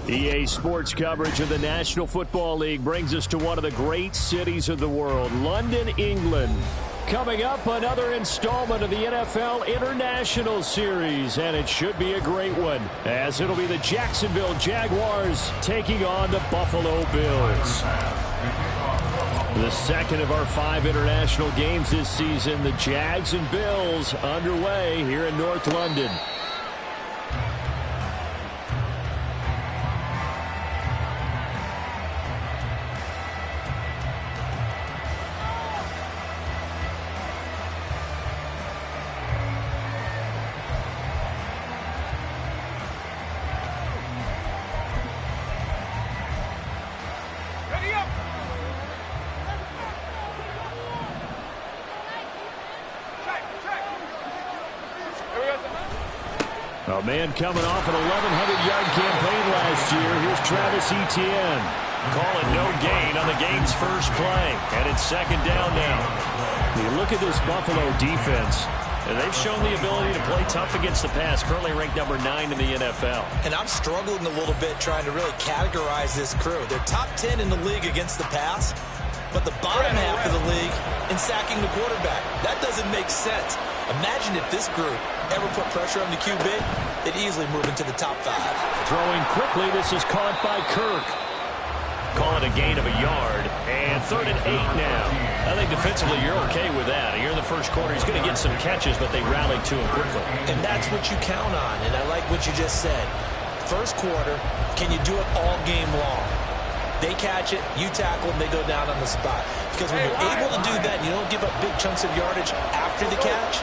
EA Sports coverage of the National Football League brings us to one of the great cities of the world, London, England. Coming up, another installment of the NFL International Series, and it should be a great one, as it'll be the Jacksonville Jaguars taking on the Buffalo Bills. The second of our 5 international games this season, the Jags and Bills underway here in North London. A man coming off an 1,100-yard campaign last year. Here's Travis Etienne. Call it no gain on the game's first play. And it's second down now. You look at this Buffalo defense. And they've shown the ability to play tough against the pass, currently ranked number 9 in the NFL. And I'm struggling a little bit trying to really categorize this crew. They're top 10 in the league against the pass, but the bottom half of the league in sacking the quarterback. That doesn't make sense. Imagine if this group ever put pressure on the QB, they'd easily move into the top 5. Throwing quickly, this is caught by Kirk. Call it a gain of a yard, and 3rd and 8 now. I think defensively you're okay with that. Here in the first quarter, he's going to get some catches, but they rallied to him quickly. And that's what you count on, and I like what you just said. First quarter, can you do it all game long? They catch it, you tackle them, they go down on the spot. Because when you're able to do that, and you don't give up big chunks of yardage after the catch,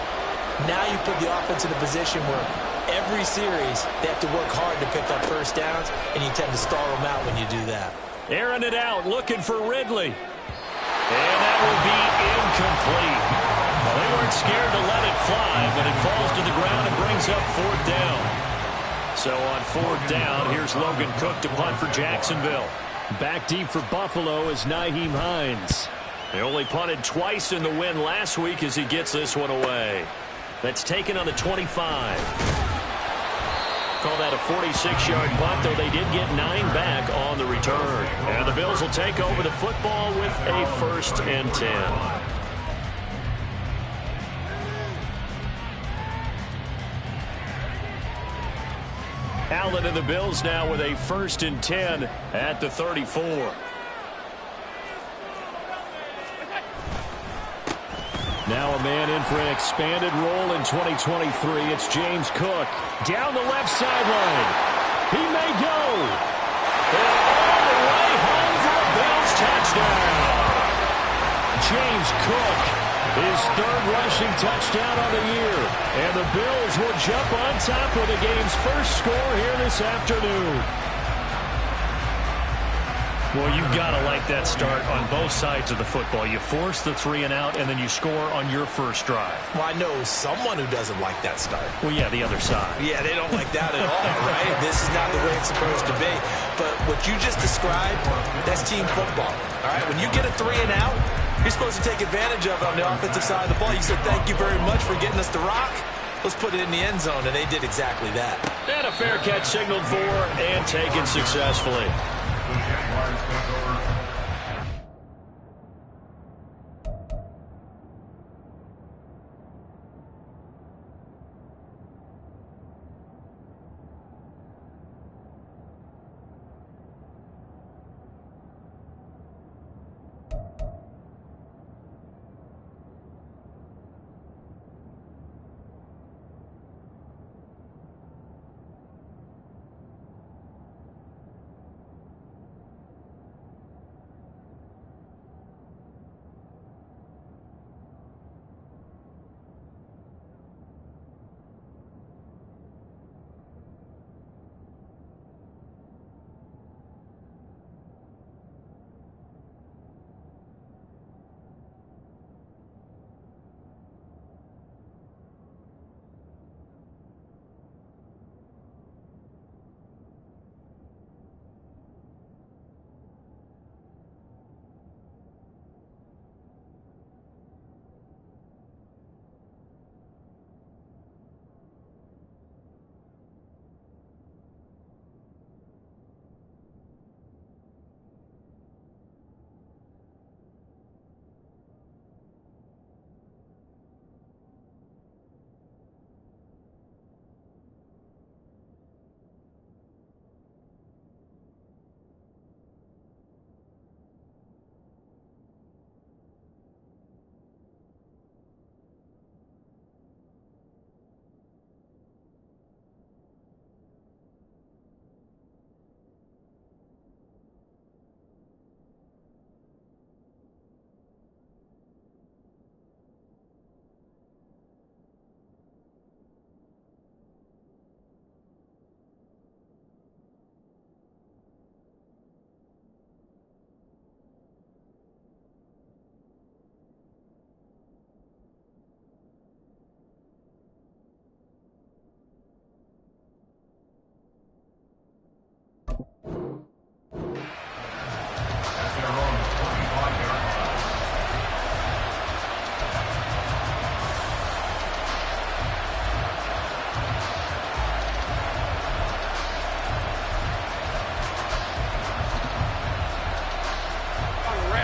now you put the offense in a position where every series they have to work hard to pick up first downs, and you tend to stall them out when you do that. Airing it out, looking for Ridley. And that will be incomplete. Well, they weren't scared to let it fly, but it falls to the ground and brings up 4th down. So on 4th down, here's Logan Cook to punt for Jacksonville. Back deep for Buffalo is Nyheim Hines. They only punted twice in the win last week as he gets this one away. That's taken on the 25. Call that a 46-yard punt, though they did get 9 back on the return. And the Bills will take over the football with a 1st and 10. Allen and the Bills now with a 1st and 10 at the 34. Now a man in for an expanded role in 2023. It's James Cook. Down the left sideline. He may go. And all the way home for a Bills touchdown. James Cook, his 3rd rushing touchdown on the year. And the Bills will jump on top of the game's first score here this afternoon. Well, you've got to like that start on both sides of the football. You force the 3 and out, and then you score on your first drive. Well, I know someone who doesn't like that start. Well, yeah, the other side. Yeah, they don't like that at all, right? This is not the way it's supposed to be. But what you just described, that's team football. All right, when you get a 3 and out, you're supposed to take advantage of it on the offensive side of the ball. You said, thank you very much for getting us the rock. Let's put it in the end zone, and they did exactly that. And a fair catch signaled for and taken successfully.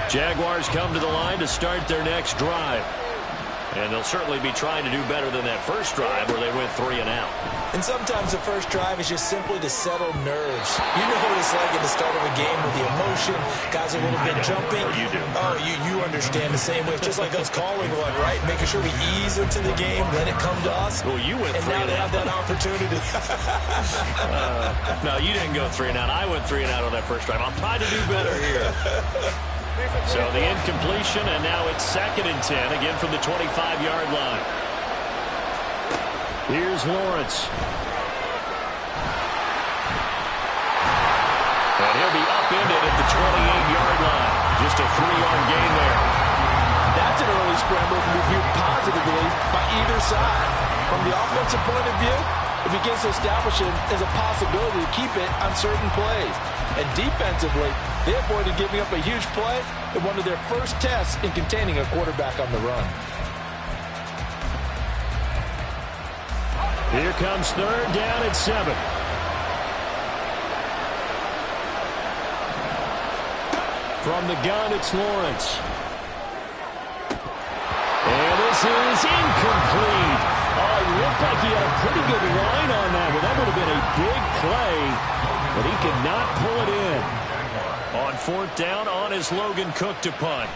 Jaguars come to the line to start their next drive. And they'll certainly be trying to do better than that first drive where they went 3 and out. And sometimes the first drive is just simply to settle nerves. You know what it's like at the start of a game with the emotion, guys are a little bit jumping. Oh, you do. Oh, you understand the same way. It's just like us calling one, right? Making sure we ease into the game, let it come to us. Well, you went 3 and now they have that opportunity. No, you didn't go 3 and out. I went 3 and out on that first drive. I'll try to do better here. So the incompletion, and now it's 2nd and 10, again from the 25-yard line. Here's Lawrence. And he'll be upended at the 28-yard line. Just a 3-yard gain there. That's an early scramble to be viewed positively by either side. From the offensive point of view, it begins to establish it as a possibility to keep it on certain plays. And defensively, they avoided giving up a huge play in one of their first tests in containing a quarterback on the run. Here comes 3rd down at 7. From the gun, it's Lawrence. And this is incomplete. Oh, it looked like he had a pretty good line on that. Well, that would have been a big play, but he could not pull it in. On 4th down, on is Logan Cook to punt.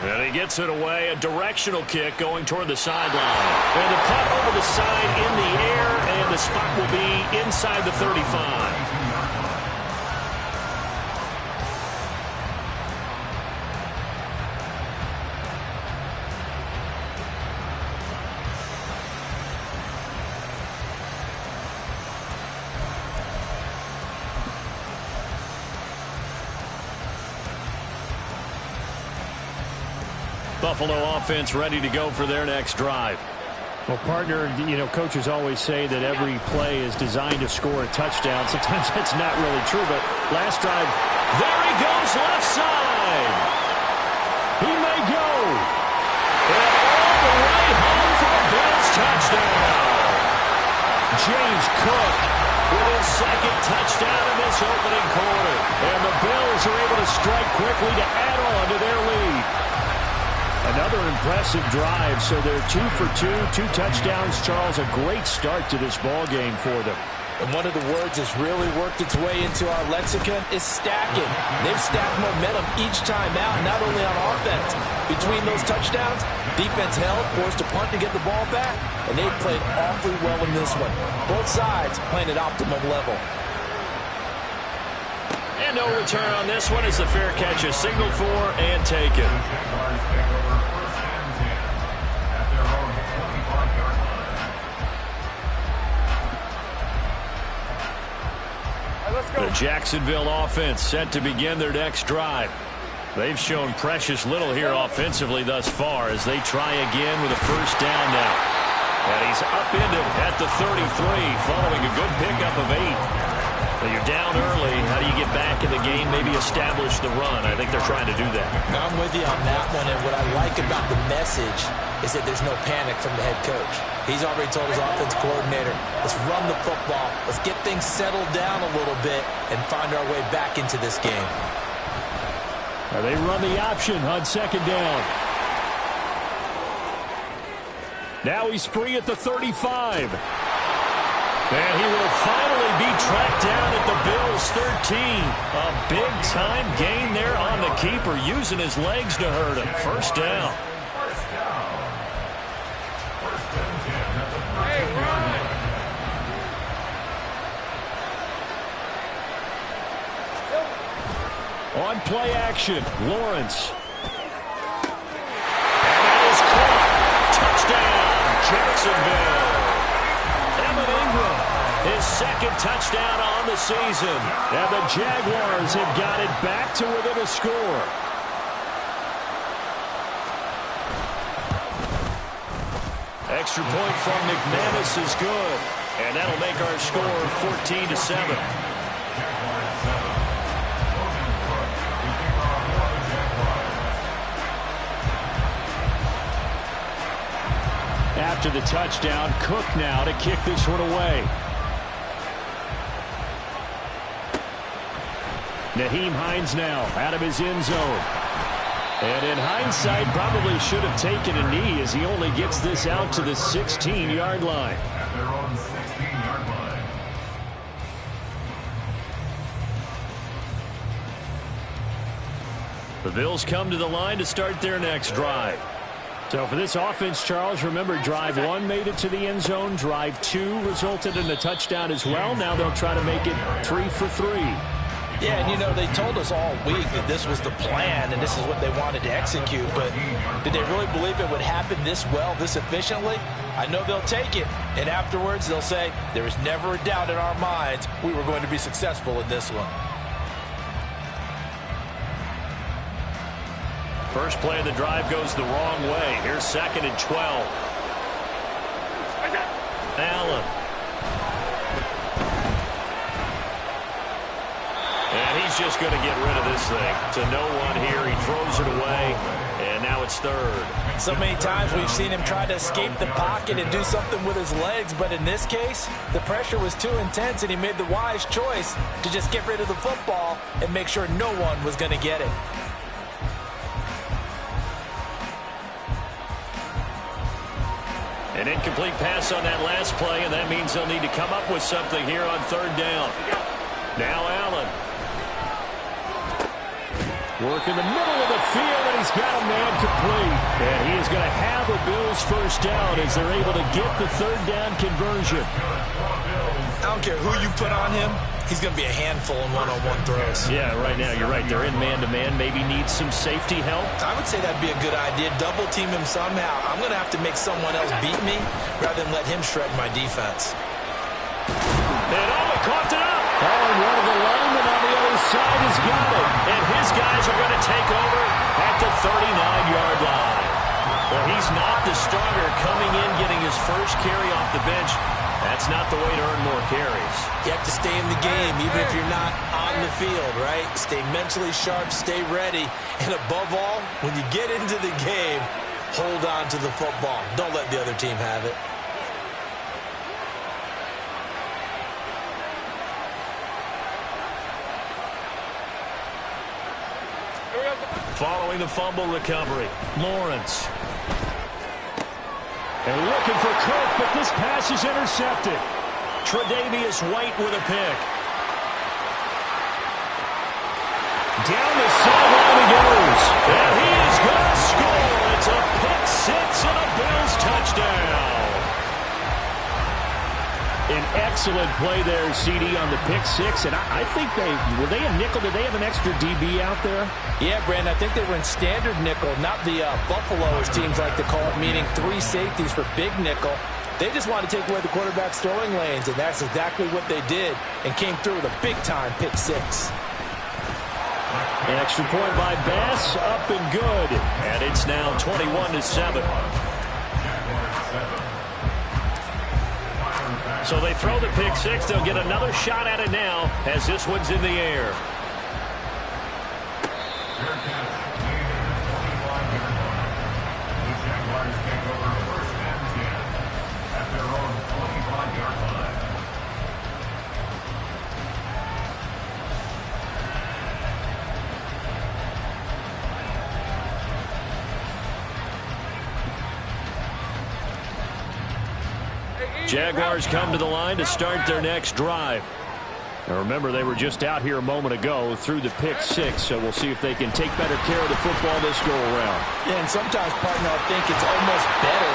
And he gets it away, a directional kick going toward the sideline. And the punt over the side in the air, and the spot will be inside the 35. Buffalo offense ready to go for their next drive. Well, partner, coaches always say that every play is designed to score a touchdown. Sometimes that's not really true, but last drive, there he goes left side. He may go. And all the way home for a Bills touchdown. James Cook with his 2nd touchdown in this opening quarter. And the Bills are able to strike quickly to add on to their lead. Another impressive drive, so they're 2 for 2, 2 touchdowns. Charles, a great start to this ball game for them. And one of the words that's really worked its way into our lexicon is stacking. They've stacked momentum each time out, not only on offense. Between those touchdowns, defense held, forced a punt to get the ball back, and they played awfully well in this one. Both sides playing at optimum level. And no return on this one as the fair catch is signaled for and taken. The Jacksonville offense set to begin their next drive. They've shown precious little here offensively thus far as they try again with a 1st down now. And he's upended at the 33 following a good pickup of 8. Now you're down early. How do you get back in the game, maybe establish the run? I think they're trying to do that. Now I'm with you on that one, and what I like about the message is that there's no panic from the head coach. He's already told his offense coordinator, let's run the football, let's get things settled down a little bit and find our way back into this game. Now they run the option on 2nd down. Now he's free at the 35. And he will finally be tracked down at the Bills' 13. A big-time gain there on the keeper, using his legs to hurt him. 1st down. On play action, Lawrence. And that is caught. Touchdown, Jacksonville. Evan Ingram, his 2nd touchdown on the season. And the Jaguars have got it back to within a score. Extra point from McManus is good. And that'll make our score 14-7. After the touchdown, Cook now to kick this one away. Nyheim Hines now out of his end zone. And in hindsight, probably should have taken a knee as he only gets this out to the 16-yard line. At their own 16-yard line. The Bills come to the line to start their next drive. So for this offense, Charles, remember drive 1 made it to the end zone. Drive 2 resulted in a touchdown as well. Now they'll try to make it 3 for 3. Yeah, and you know, they told us all week that this was the plan and this is what they wanted to execute, but did they really believe it would happen this well, this efficiently? I know they'll take it, and afterwards they'll say, there was never a doubt in our minds we were going to be successful in this one. First play of the drive goes the wrong way. Here's 2nd and 12. Allen. And he's just going to get rid of this thing. To no one here. He throws it away. And now it's 3rd. So many times we've seen him try to escape the pocket and do something with his legs, but in this case, the pressure was too intense and he made the wise choice to just get rid of the football and make sure no one was going to get it. An incomplete pass on that last play, and that means they'll need to come up with something here on 3rd down. Now Allen. Work in the middle of the field, and he's got a man complete. And he is going to have a Bills first down as they're able to get the 3rd down conversion. I don't care who you put on him. He's going to be a handful in one-on-one throws. Yeah, right now, you're right. They're in man-to-man. Maybe need some safety help. I would say that'd be a good idea. Double team him somehow. I'm going to have to make someone else beat me rather than let him shred my defense. And he caught it up. Oh, and one of the linemen on the other side has got it. And his guys are going to take over at the 39-yard line. Well, he's not the starter coming in, getting his first carry off the bench. That's not the way to earn more carries. You have to stay in the game, even if you're not on the field, right? Stay mentally sharp, stay ready, and above all, when you get into the game, hold on to the football. Don't let the other team have it. Following the fumble recovery, Lawrence. And looking for Cook, but this pass is intercepted. Tre'Davious White with a pick. Down the sideline he goes. And he is going to score. It's a pick six and a Bills touchdown. An excellent play there, CD, on the pick six. And I think were they a nickel? Did they have an extra DB out there? Yeah, Brandon, I think they were in standard nickel, not the Buffalo, as teams like to call it, meaning 3 safeties for big nickel. They just wanted to take away the quarterback's throwing lanes, and that's exactly what they did, and came through with a big-time pick six. An extra point by Bass, up and good. And it's now 21-7. So they throw the pick six. They'll get another shot at it now as this one's in the air. Jaguars come to the line to start their next drive. Now remember, they were just out here a moment ago through the pick six, so we'll see if they can take better care of the football this go around. Yeah, and sometimes, partner, I think it's almost better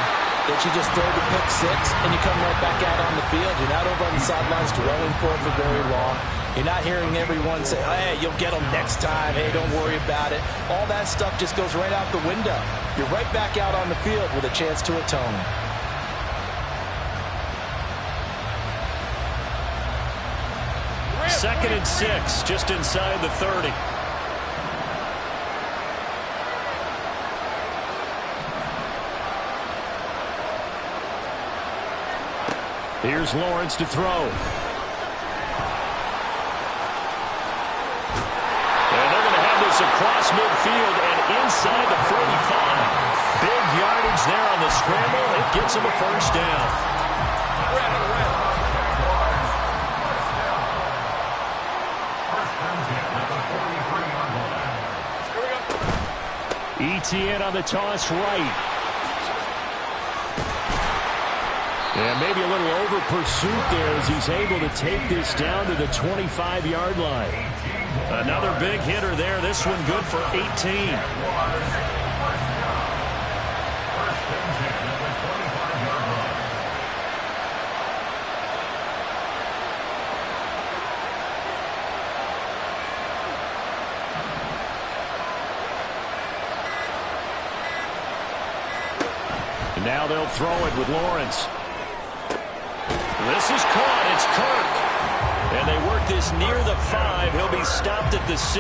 that you just throw the pick six and you come right back out on the field. You're not over on the sidelines dwelling for it for very long. You're not hearing everyone say, hey, you'll get them next time. Hey, don't worry about it. All that stuff just goes right out the window. You're right back out on the field with a chance to atone. Second and 6, just inside the 30. Here's Lawrence to throw. And they're going to have this across midfield and inside the 45. Big yardage there on the scramble. It gets them a first down. Etienne on the toss right. And maybe a little over pursuit there as he's able to take this down to the 25-yard line. Another big hitter there. This one good for 18. And now they'll throw it with Lawrence. This is caught. It's Kirk. And they work this near the 5. He'll be stopped at the 6.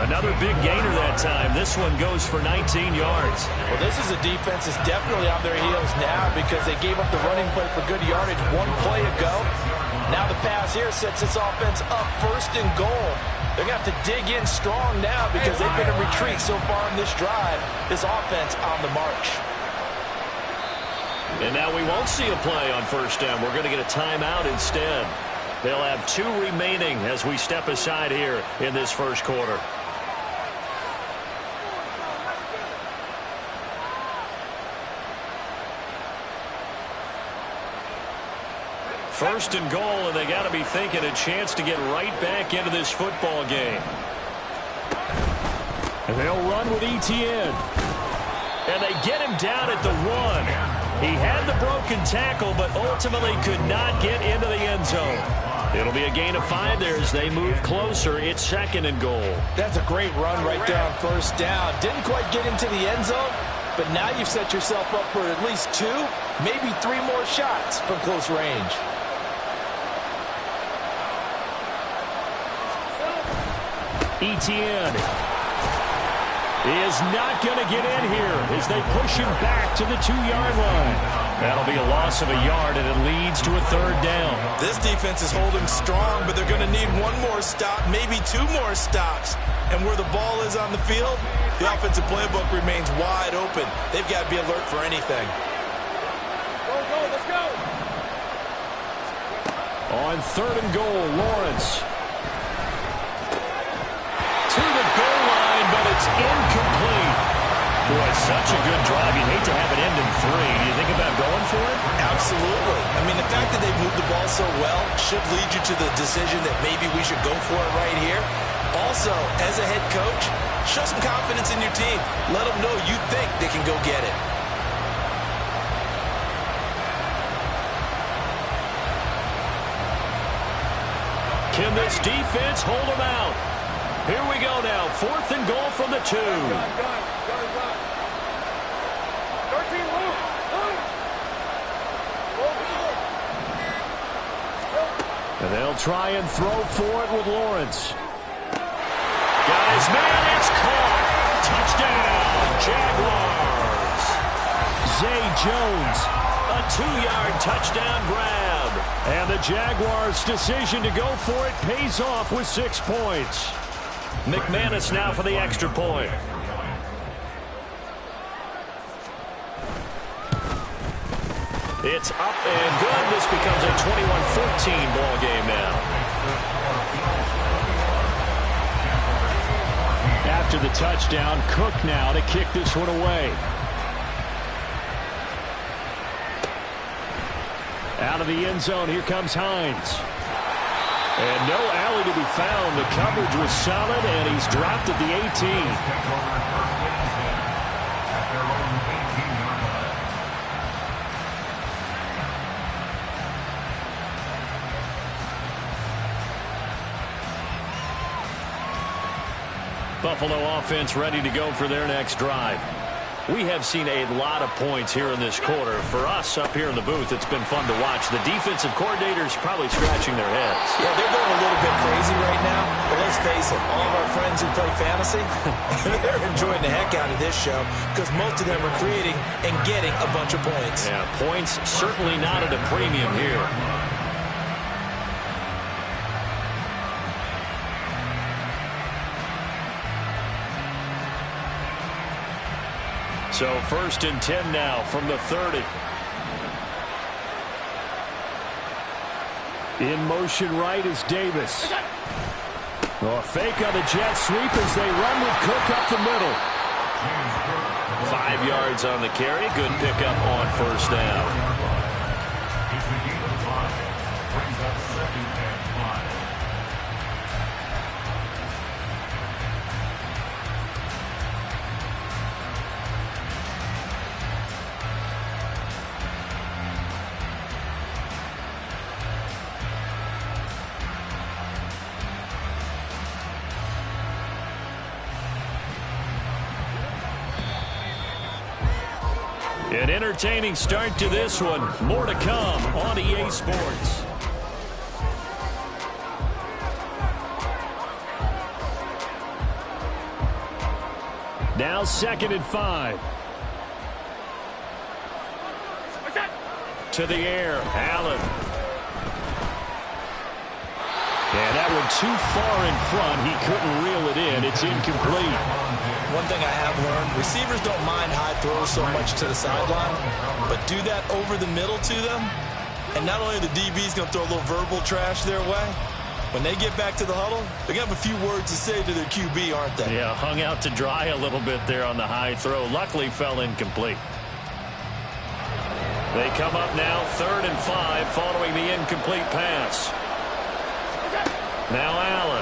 Another big gainer that time. This one goes for 19 yards. Well, this is a defense that's definitely on their heels now because they gave up the running play for good yardage one play ago. Now the pass here sets this offense up 1st and goal. They're going to have to dig in strong now because they've been in retreat so far in this drive. This offense on the march. And now we won't see a play on 1st down. We're going to get a timeout instead. They'll have 2 remaining as we step aside here in this 1st quarter. First and goal, and they got to be thinking a chance to get right back into this football game. And they'll run with Etienne. And they get him down at the 1. He had the broken tackle, but ultimately could not get into the end zone. It'll be a gain of 5 there as they move closer. It's 2nd and goal. That's a great run right there on 1st down. Didn't quite get into the end zone, but now you've set yourself up for at least 2, maybe 3 more shots from close range. Etienne is not going to get in here as they push him back to the 2-yard line. That'll be a loss of a yard, and it leads to a 3rd down. This defense is holding strong, but they're going to need 1 more stop, maybe 2 more stops. And where the ball is on the field, the offensive playbook remains wide open. They've got to be alert for anything. Let's go. On 3rd and goal, Lawrence. To the goal line, but it's incomplete. Boy, such a good drive. You'd hate to have it end in 3. Do you think about going for it? Absolutely. I mean, the fact that they've moved the ball so well should lead you to the decision that maybe we should go for it right here. Also, as a head coach, show some confidence in your team. Let them know you think they can go get it. Can this defense hold them out? Here we go now. 4th and goal from the 2. And they'll try and throw for it with Lawrence. Got his man. It's caught. Touchdown, Jaguars. Zay Jones. A 2-yard touchdown grab. And the Jaguars' decision to go for it pays off with 6 points. McManus now for the extra point. It's up and good. This becomes a 21-14 ball game now. After the touchdown, Cook now to kick this one away. Out of the end zone, here comes Hines. And no alley to be found. The coverage was solid, and he's dropped at the 18. Buffalo offense ready to go for their next drive. We have seen a lot of points here in this quarter. For us up here in the booth, it's been fun to watch. The defensive coordinators probably scratching their heads. Yeah, they're going a little bit crazy right now. But let's face it, all of our friends who play fantasy, they're enjoying the heck out of this show because most of them are creating and getting a bunch of points. Yeah, points certainly not at a premium here. So 1st and 10 now from the 30. In motion right is Davis. A fake on the jet sweep as they run with Cook up the middle. 5 yards on the carry. Good pickup on first down. It's the game of 5. Brings up 2nd and 5. An entertaining start to this one. More to come on EA Sports. Now 2nd and 5. To the air, Allen. And that one too far in front. He couldn't reel it in. It's incomplete. One thing I have learned, receivers don't mind high throws so much to the sideline, but do that over the middle to them, and not only are the DBs going to throw a little verbal trash their way, when they get back to the huddle, they're going to have a few words to say to their QB, aren't they? Yeah, hung out to dry a little bit there on the high throw. Luckily fell incomplete. They come up now 3rd and 5 following the incomplete pass. Now Allen.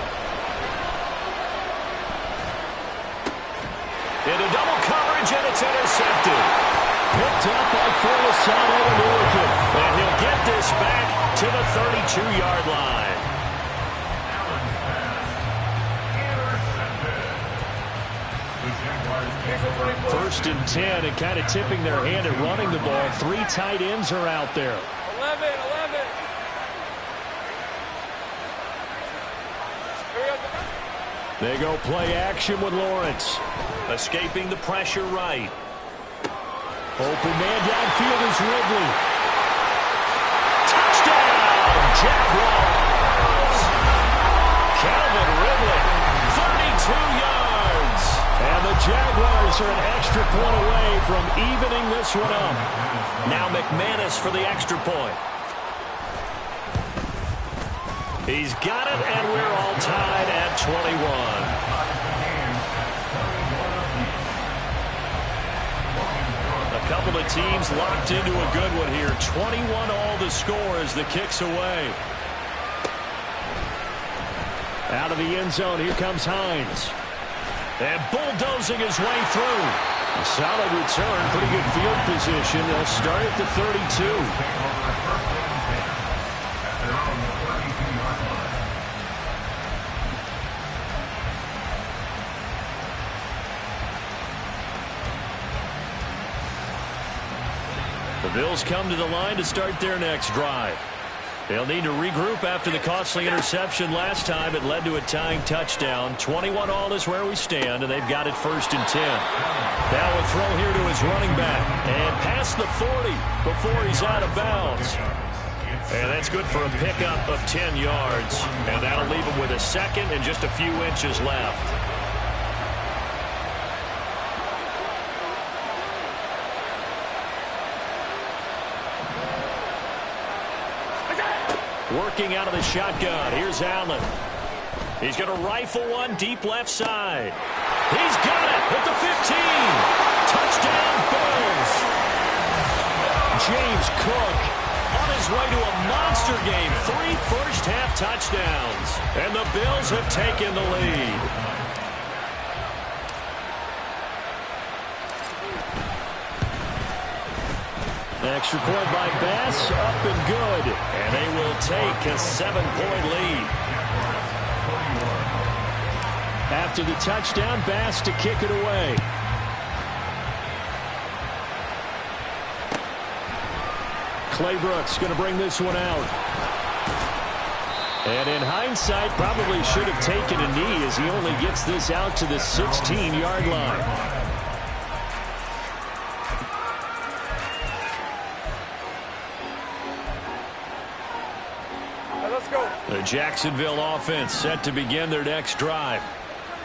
Into double coverage, and it's intercepted. Picked up by Forlasano and Oregon. And he'll get this back to the 32-yard line. Allen's pass. Intercepted. The Jaguars take over. 1st and 10, and kind of tipping their hand at running the ball. 3 tight ends are out there. 11. They go play action with Lawrence. Escaping the pressure right. Open man downfield is Ridley. Touchdown, Jaguars. Calvin Ridley, 32 yards. And the Jaguars are an extra point away from evening this one up. Now McManus for the extra point. He's got it, and we're all tied at 21. A couple of teams locked into a good one here. 21 all the score as the kick's away. Out of the end zone, here comes Hines. And bulldozing his way through. A solid return, pretty good field position. They'll start at the 32. The Bills come to the line to start their next drive. They'll need to regroup after the costly interception last time. It led to a tying touchdown. 21 all is where we stand, and they've got it 1st and 10. Now a throw here to his running back. And past the 40 before he's out of bounds. And that's good for a pickup of 10 yards. And that'll leave him with a 2nd and just a few inches left. Working out of the shotgun. Here's Allen. He's going to rifle one deep left side. He's got it at the 15. Touchdown, Bills. James Cook on his way to a monster game. 3 first-half touchdowns. And the Bills have taken the lead. Extra point by Bass, up and good. And they will take a 7-point lead. After the touchdown, Bass to kick it away. Clay Brooks going to bring this one out. And in hindsight, probably should have taken a knee as he only gets this out to the 16-yard line. The Jacksonville offense set to begin their next drive.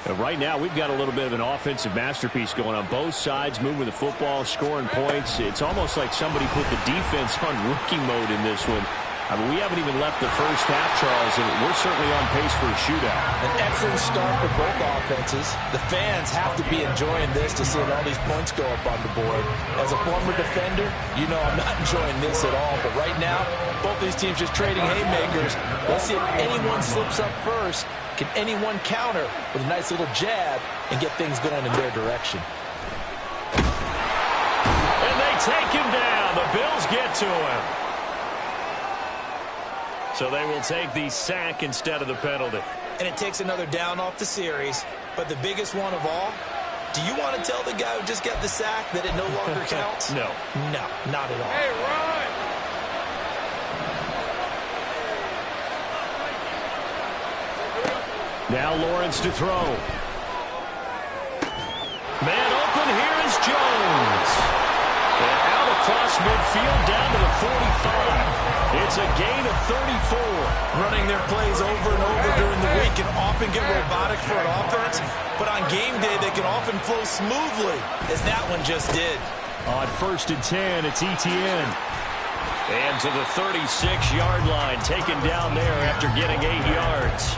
And right now, we've got a little bit of an offensive masterpiece going on both sides, moving the football, scoring points. It's almost like somebody put the defense on rookie mode in this one. I mean, we haven't even left the first half, Charles, and we're certainly on pace for a shootout. An excellent start for both offenses. The fans have to be enjoying this to see all these points go up on the board. As a former defender, you know I'm not enjoying this at all. But right now, both these teams just trading haymakers. Let's see if anyone slips up first. Can anyone counter with a nice little jab and get things going in their direction? And they take him down. The Bills get to him. So they will take the sack instead of the penalty. And it takes another down off the series. But the biggest one of all, do you want to tell the guy who just got the sack that it no longer counts? No. No, not at all. Hey, Ryan! Now Lawrence to throw. Man open, here is Jones. And out across midfield down to the 45. It's a gain of 34. Running their plays over and over during the week can often get robotic for an offense, but on game day they can often flow smoothly, as that one just did. On 1st and 10, it's Etienne. And to the 36-yard line, taken down there after getting 8 yards.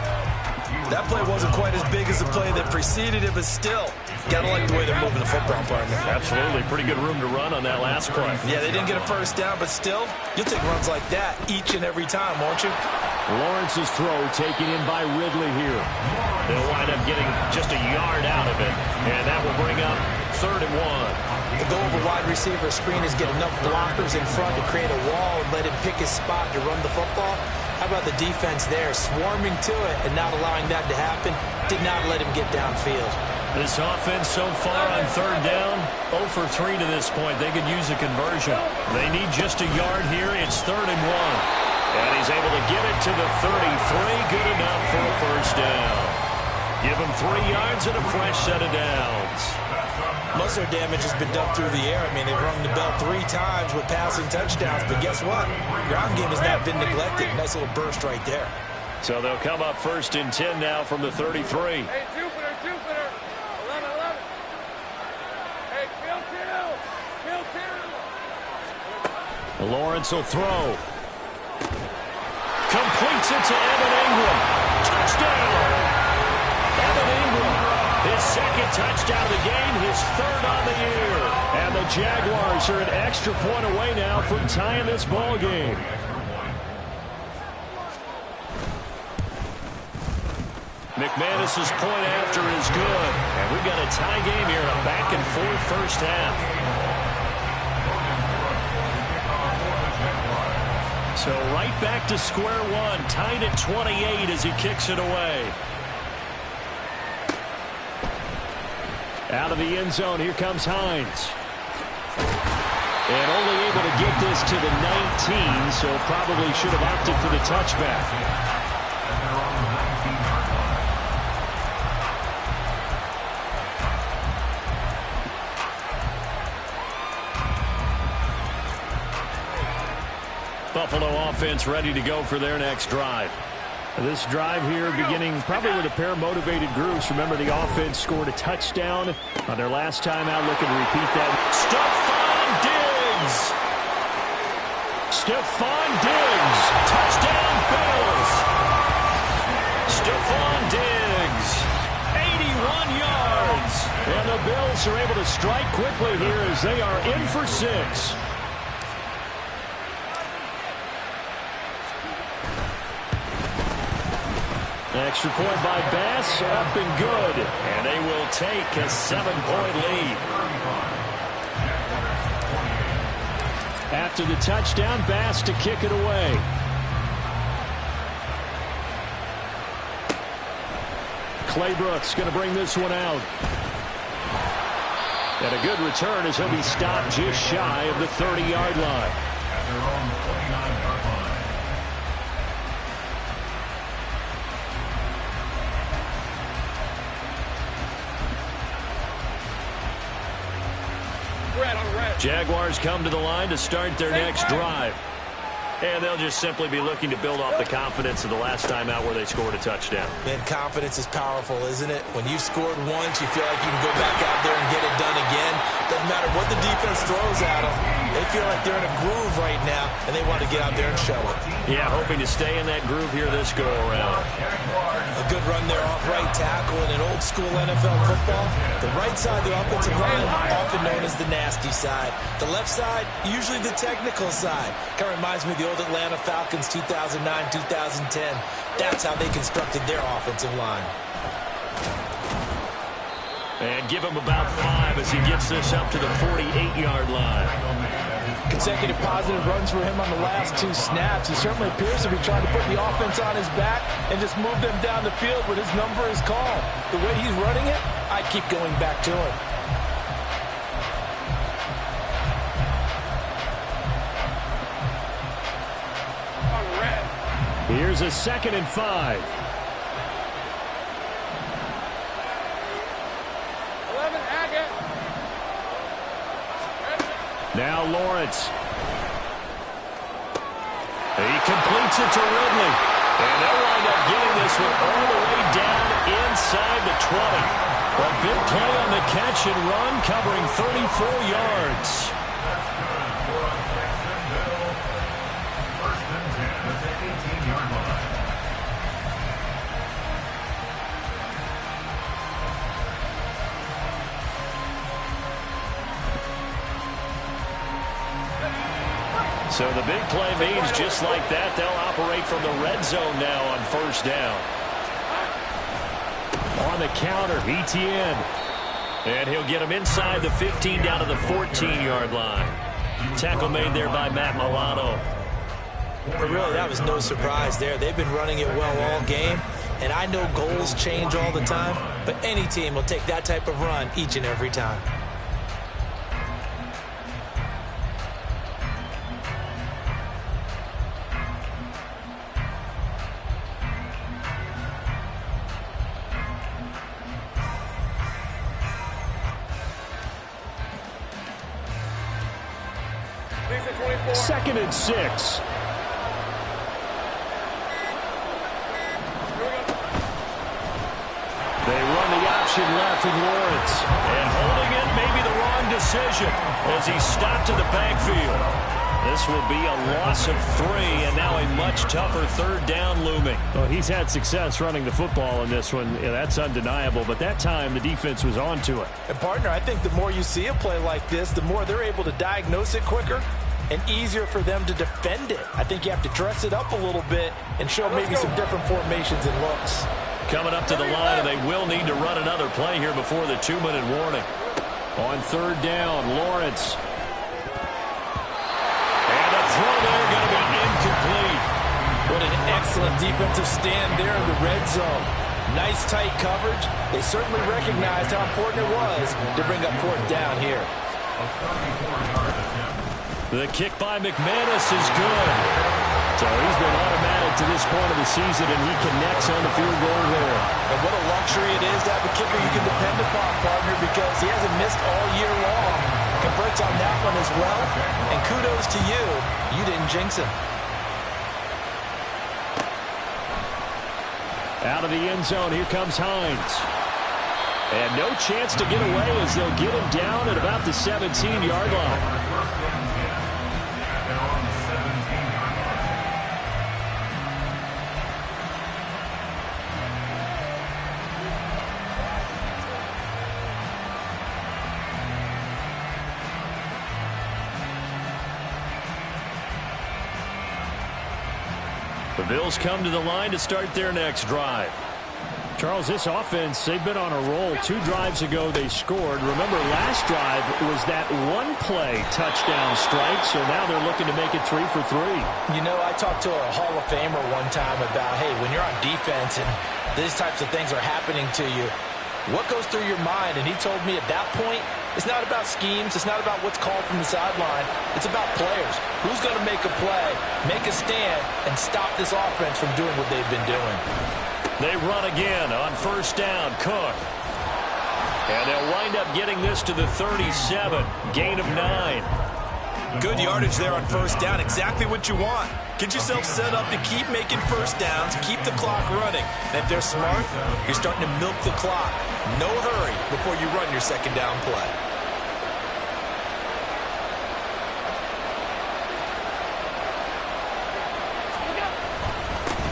That play wasn't quite as big as the play that preceded it, but still, gotta like the way they're moving the football, partner. Absolutely. Pretty good room to run on that last play. Yeah, they didn't get a first down, but still, you'll take runs like that each and every time, won't you? Lawrence's throw taken in by Ridley here. They'll wind up getting just a yard out of it, and that will bring up 3rd and 1. The goal of a wide receiver screen is get enough blockers in front to create a wall and let him pick his spot to run the football. How about the defense there, swarming to it and not allowing that to happen? Did not let him get downfield. This offense so far on 3rd down, 0 for 3 to this point. They could use a conversion. They need just a yard here. It's 3rd and 1. And he's able to get it to the 33. Good enough for a first down. Give him 3 yards and a fresh set of downs. Most of their damage has been done through the air. I mean, they've rung the bell 3 times with passing touchdowns, but guess what? Ground game has not been neglected. Nice little burst right there. So they'll come up 1st and 10 now from the 33. Hey, Jupiter! 11. Hey, Phil. Lawrence will throw. Completes it to Evan Ingram. Touchdown! Evan Ingram, his 2nd touchdown of the game, his 3rd on the year. And the Jaguars are an extra point away now from tying this ball game. McManus's point after is good. And we've got a tie game here, a back-and-forth first half. So right back to square one, tied at 28 as he kicks it away. Out of the end zone, here comes Hines. And only able to get this to the 19, so probably should have opted for the touchback. Buffalo offense ready to go for their next drive. This drive here beginning probably with a pair of motivated groups. Remember, the offense scored a touchdown on their last time out. Looking to repeat that. Stephon Diggs. Stephon Diggs. Touchdown Bills. Stephon Diggs. 81 yards. And the Bills are able to strike quickly here as they are in for 6. Extra point by Bass, up and good. And they will take a 7-point lead. After the touchdown, Bass to kick it away. Clay Brooks going to bring this one out. And a good return as he'll be stopped just shy of the 30-yard line. At their own 29-yard line. Jaguars come to the line to start their next drive. And they'll just simply be looking to build off the confidence of the last time out where they scored a touchdown. Man, confidence is powerful, isn't it? When you've scored once, you feel like you can go back out there and get it done again. Doesn't matter what the defense throws at them. They feel like they're in a groove right now, and they want to get out there and show it. Yeah, hoping to stay in that groove here this go-around. A good run there off right tackle in an old-school NFL football. The right side, the offensive line, often known as the nasty side. The left side, usually the technical side. Kind of reminds me of the old Atlanta Falcons 2009-2010. That's how they constructed their offensive line. And give him about 5 as he gets this up to the 48-yard line. Consecutive positive runs for him on the last 2 snaps. He certainly appears to be trying to put the offense on his back and just move them down the field when his number is called. The way he's running it, I keep going back to him. Here's a 2nd and 5. Now Lawrence. He completes it to Ridley. And they'll wind up getting this one all the way down inside the 20. A big play on the catch and run, covering 34 yards. First and 10 at the 18-yard line. So the big play means just like that, they'll operate from the red zone now on 1st down. On the counter, ETN. And he'll get him inside the 15 down to the 14-yard line. Tackle made there by Matt Milano. But really, that was no surprise there. They've been running it well all game. And I know goals change all the time, but any team will take that type of run each and every time. Second and 6. They run the option left with Lawrence. And holding it may be the wrong decision as he stopped in the backfield. This will be a loss of 3, and now a much tougher 3rd down looming. Well, he's had success running the football in this one. Yeah, that's undeniable. But that time, the defense was on to it. And, partner, I think the more you see a play like this, the more they're able to diagnose it quicker and easier for them to defend it. I think you have to dress it up a little bit and show maybe some different formations and looks. Coming up to the line, and they will need to run another play here before the 2-minute warning. On 3rd down, Lawrence. And the throw there going to be incomplete. What an excellent defensive stand there in the red zone. Nice tight coverage. They certainly recognized how important it was to bring up 4th down here. The kick by McManus is good. So he's been automatic to this point of the season, and he connects on the field goal there. And what a luxury it is to have a kicker you can depend upon, partner, because he hasn't missed all year long. Converts on that one as well. And kudos to you. You didn't jinx him. Out of the end zone, here comes Hines. And no chance to get away as they'll get him down at about the 17-yard line. The Bills come to the line to start their next drive. Charles, this offense, they've been on a roll. 2 drives ago, they scored. Remember, last drive was that one-play touchdown strike, so now they're looking to make it 3 for 3. You know, I talked to a Hall of Famer one time about, hey, when you're on defense and these types of things are happening to you, what goes through your mind? And he told me at that point, it's not about schemes. It's not about what's called from the sideline. It's about players. Who's going to make a play, make a stand, and stop this offense from doing what they've been doing? They run again on 1st down. Cook. And they'll wind up getting this to the 37. Gain of 9. Good yardage there on first down. Exactly what you want. Get yourself set up to keep making first downs, keep the clock running. And if they're smart, you're starting to milk the clock. No hurry before you run your second down play.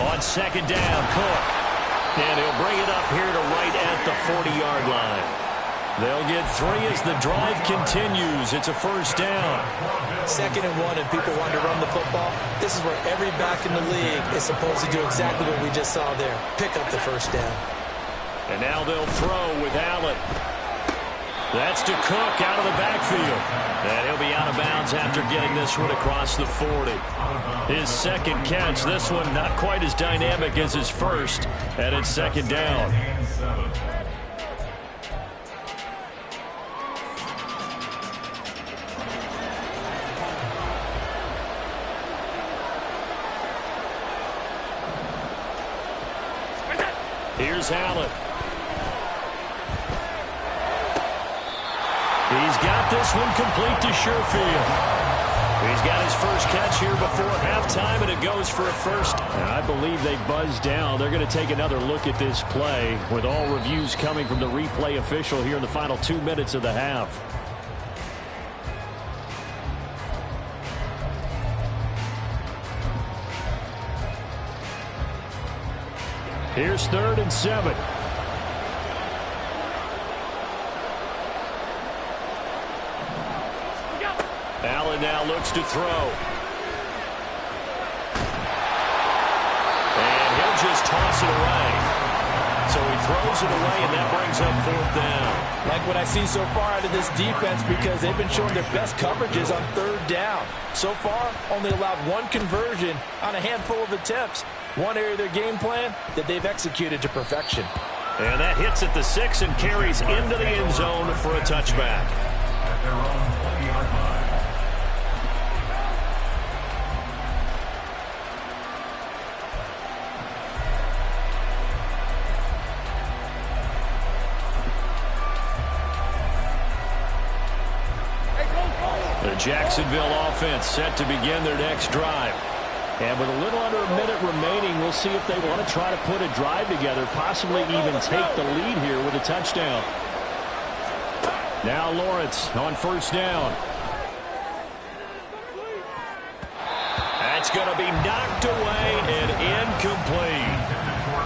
On second down, Cook. And he'll bring it up here to right at the 40-yard line. They'll get 3 as the drive continues. It's a first down. 2nd and 1, and people want to run the football. This is where every back in the league is supposed to do exactly what we just saw there. Pick up the first down. And now they'll throw with Allen. That's to Cook out of the backfield. And he'll be out of bounds after getting this one across the 40. His second catch, this one not quite as dynamic as his first, and it's second down. Here's Allen. He's got this one complete to Sherfield. He's got his first catch here before halftime, and it goes for a first. And I believe they buzzed down. They're going to take another look at this play with all reviews coming from the replay official here in the final 2 minutes of the half. Here's 3rd and 7. Allen now looks to throw. And he'll just toss it away. So he throws it away, and that brings up 4th down. Like what I see so far out of this defense, because they've been showing their best coverages on 3rd down. So far, only allowed 1 conversion on a handful of attempts. One area of their game plan that they've executed to perfection. And that hits at the 6 and carries into the end zone for a touchback. At their own 20-yard line. The Jacksonville offense set to begin their next drive. And with a little under a minute remaining, we'll see if they want to try to put a drive together, possibly even take the lead here with a touchdown. Now Lawrence on first down. That's going to be knocked away and incomplete.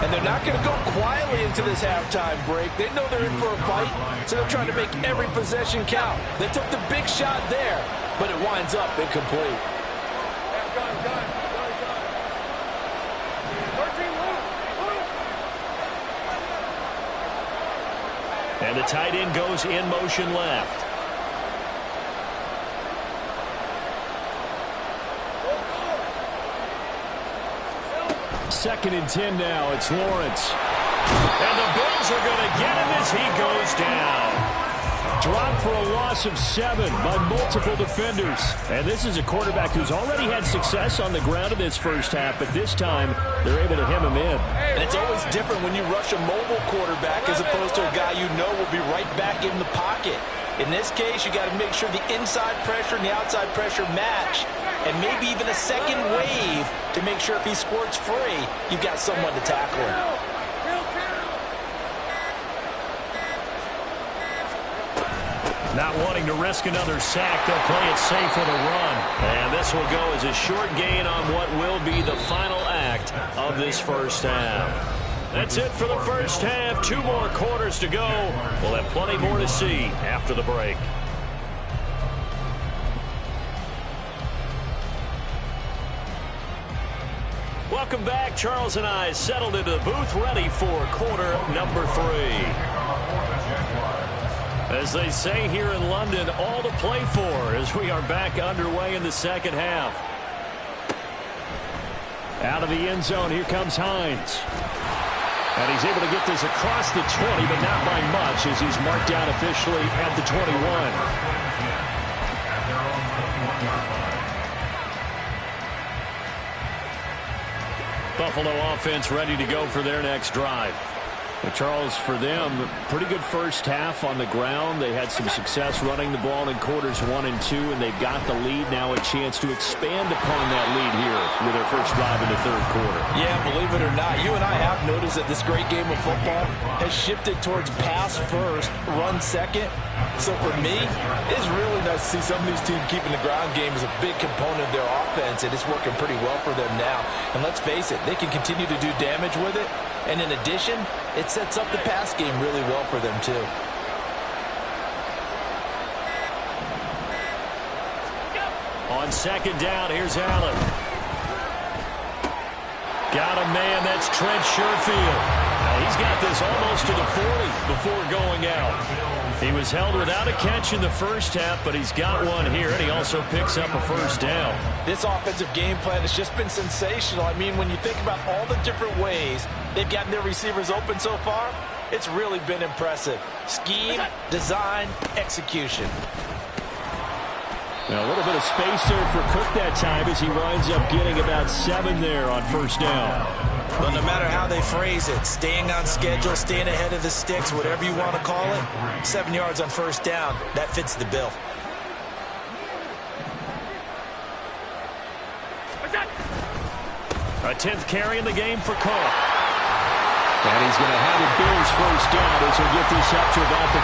And they're not going to go quietly into this halftime break. They know they're in for a fight, so they're trying to make every possession count. They took the big shot there, but it winds up incomplete. And the tight end goes in motion left. Second and 10 now. It's Lawrence. And the Bills are going to get him as he goes down. Dropped for a loss of 7 by multiple defenders. And this is a quarterback who's already had success on the ground in this first half, but this time they're able to hem him in. And it's always different when you rush a mobile quarterback as opposed to a guy you know will be right back in the pocket. In this case, you got to make sure the inside pressure and the outside pressure match, and maybe even a second wave to make sure if he squirts free, you've got someone to tackle him. Not wanting to risk another sack, they'll play it safe with a run. And this will go as a short gain on what will be the final act of this first half. That's it for the first half. 2 more quarters to go. We'll have plenty more to see after the break. Welcome back. Charles and I settled into the booth ready for quarter number 3. As they say here in London, all to play for as we are back underway in the second half. Out of the end zone, here comes Hines. And he's able to get this across the 20, but not by much as he's marked down officially at the 21. Buffalo offense ready to go for their next drive. Well, Charles, for them, pretty good first half on the ground. They had some success running the ball in quarters 1 and 2, and they've got the lead. Now a chance to expand upon that lead here with their first drive in the third quarter. Yeah, believe it or not, you and I have noticed that this great game of football has shifted towards pass first, run second. So for me, it's really nice to see some of these teams keeping the ground game as a big component of their offense, and it's working pretty well for them now. And let's face it, they can continue to do damage with it. And in addition, it sets up the pass game really well for them, too. On second down, here's Allen. Got a man, that's Trent Sherfield. Now he's got this almost to the 40 before going out. He was held without a catch in the first half, but he's got one here, and he also picks up a first down. This offensive game plan has just been sensational. I mean, when you think about all the different ways they've gotten their receivers open so far, it's really been impressive. Scheme, design, execution. Now a little bit of space there for Cook that time as he winds up getting about 7 there on first down. Well, no matter how they phrase it, staying on schedule, staying ahead of the sticks, whatever you want to call it, 7 yards on first down, that fits the bill. A 10th carry in the game for Cook. And he's going to have the Bills first down as he'll get this up to about the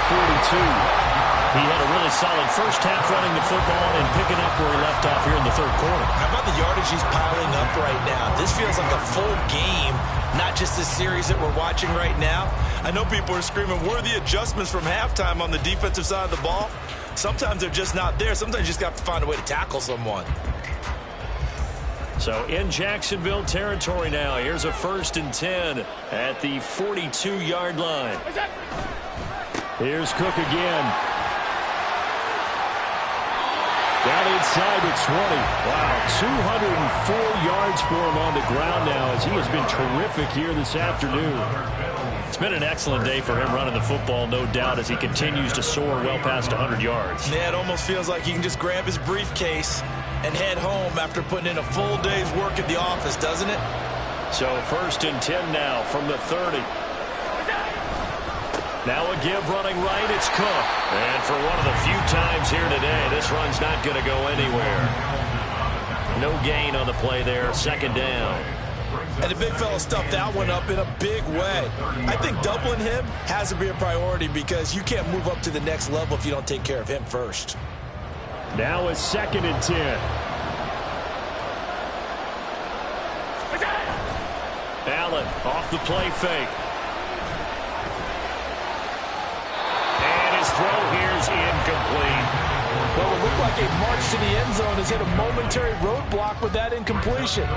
42. He had a really solid first half running the football and picking up where he left off here in the third quarter. How about the yardage he's piling up right now? This feels like a full game, not just the series that we're watching right now. I know people are screaming, where are the adjustments from halftime on the defensive side of the ball? Sometimes they're just not there. Sometimes you just got to find a way to tackle someone. So in Jacksonville territory now. Here's a 1st and 10 at the 42-yard line. Here's Cook again. Down inside the 20. Wow, 204 yards for him on the ground now as he has been terrific here this afternoon. It's been an excellent day for him running the football, no doubt, as he continues to soar well past 100 yards. Yeah, it almost feels like he can just grab his briefcase and head home after putting in a full day's work at the office, doesn't it? So 1st and 10 now from the 30. Now a give running right, it's Cook. And for one of the few times here today, this run's not going to go anywhere. No gain on the play there, 2nd down. And the big fella stuffed that one up in a big way. I think doubling him has to be a priority because you can't move up to the next level if you don't take care of him first. Now a 2nd and 10. Allen off the play fake. Throw here's incomplete. Well, it looked like a march to the end zone has hit a momentary roadblock with that incompletion.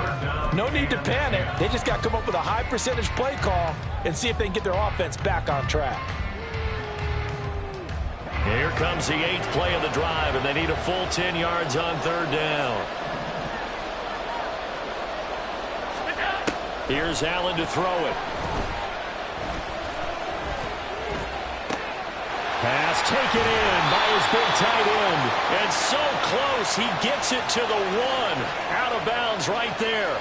No need to panic. They just got to come up with a high percentage play call and see if they can get their offense back on track. Here comes the 8th play of the drive, and they need a full 10 yards on 3rd down. Here's Allen to throw it. Pass taken in by his big tight end. And so close, he gets it to the 1. Out of bounds right there.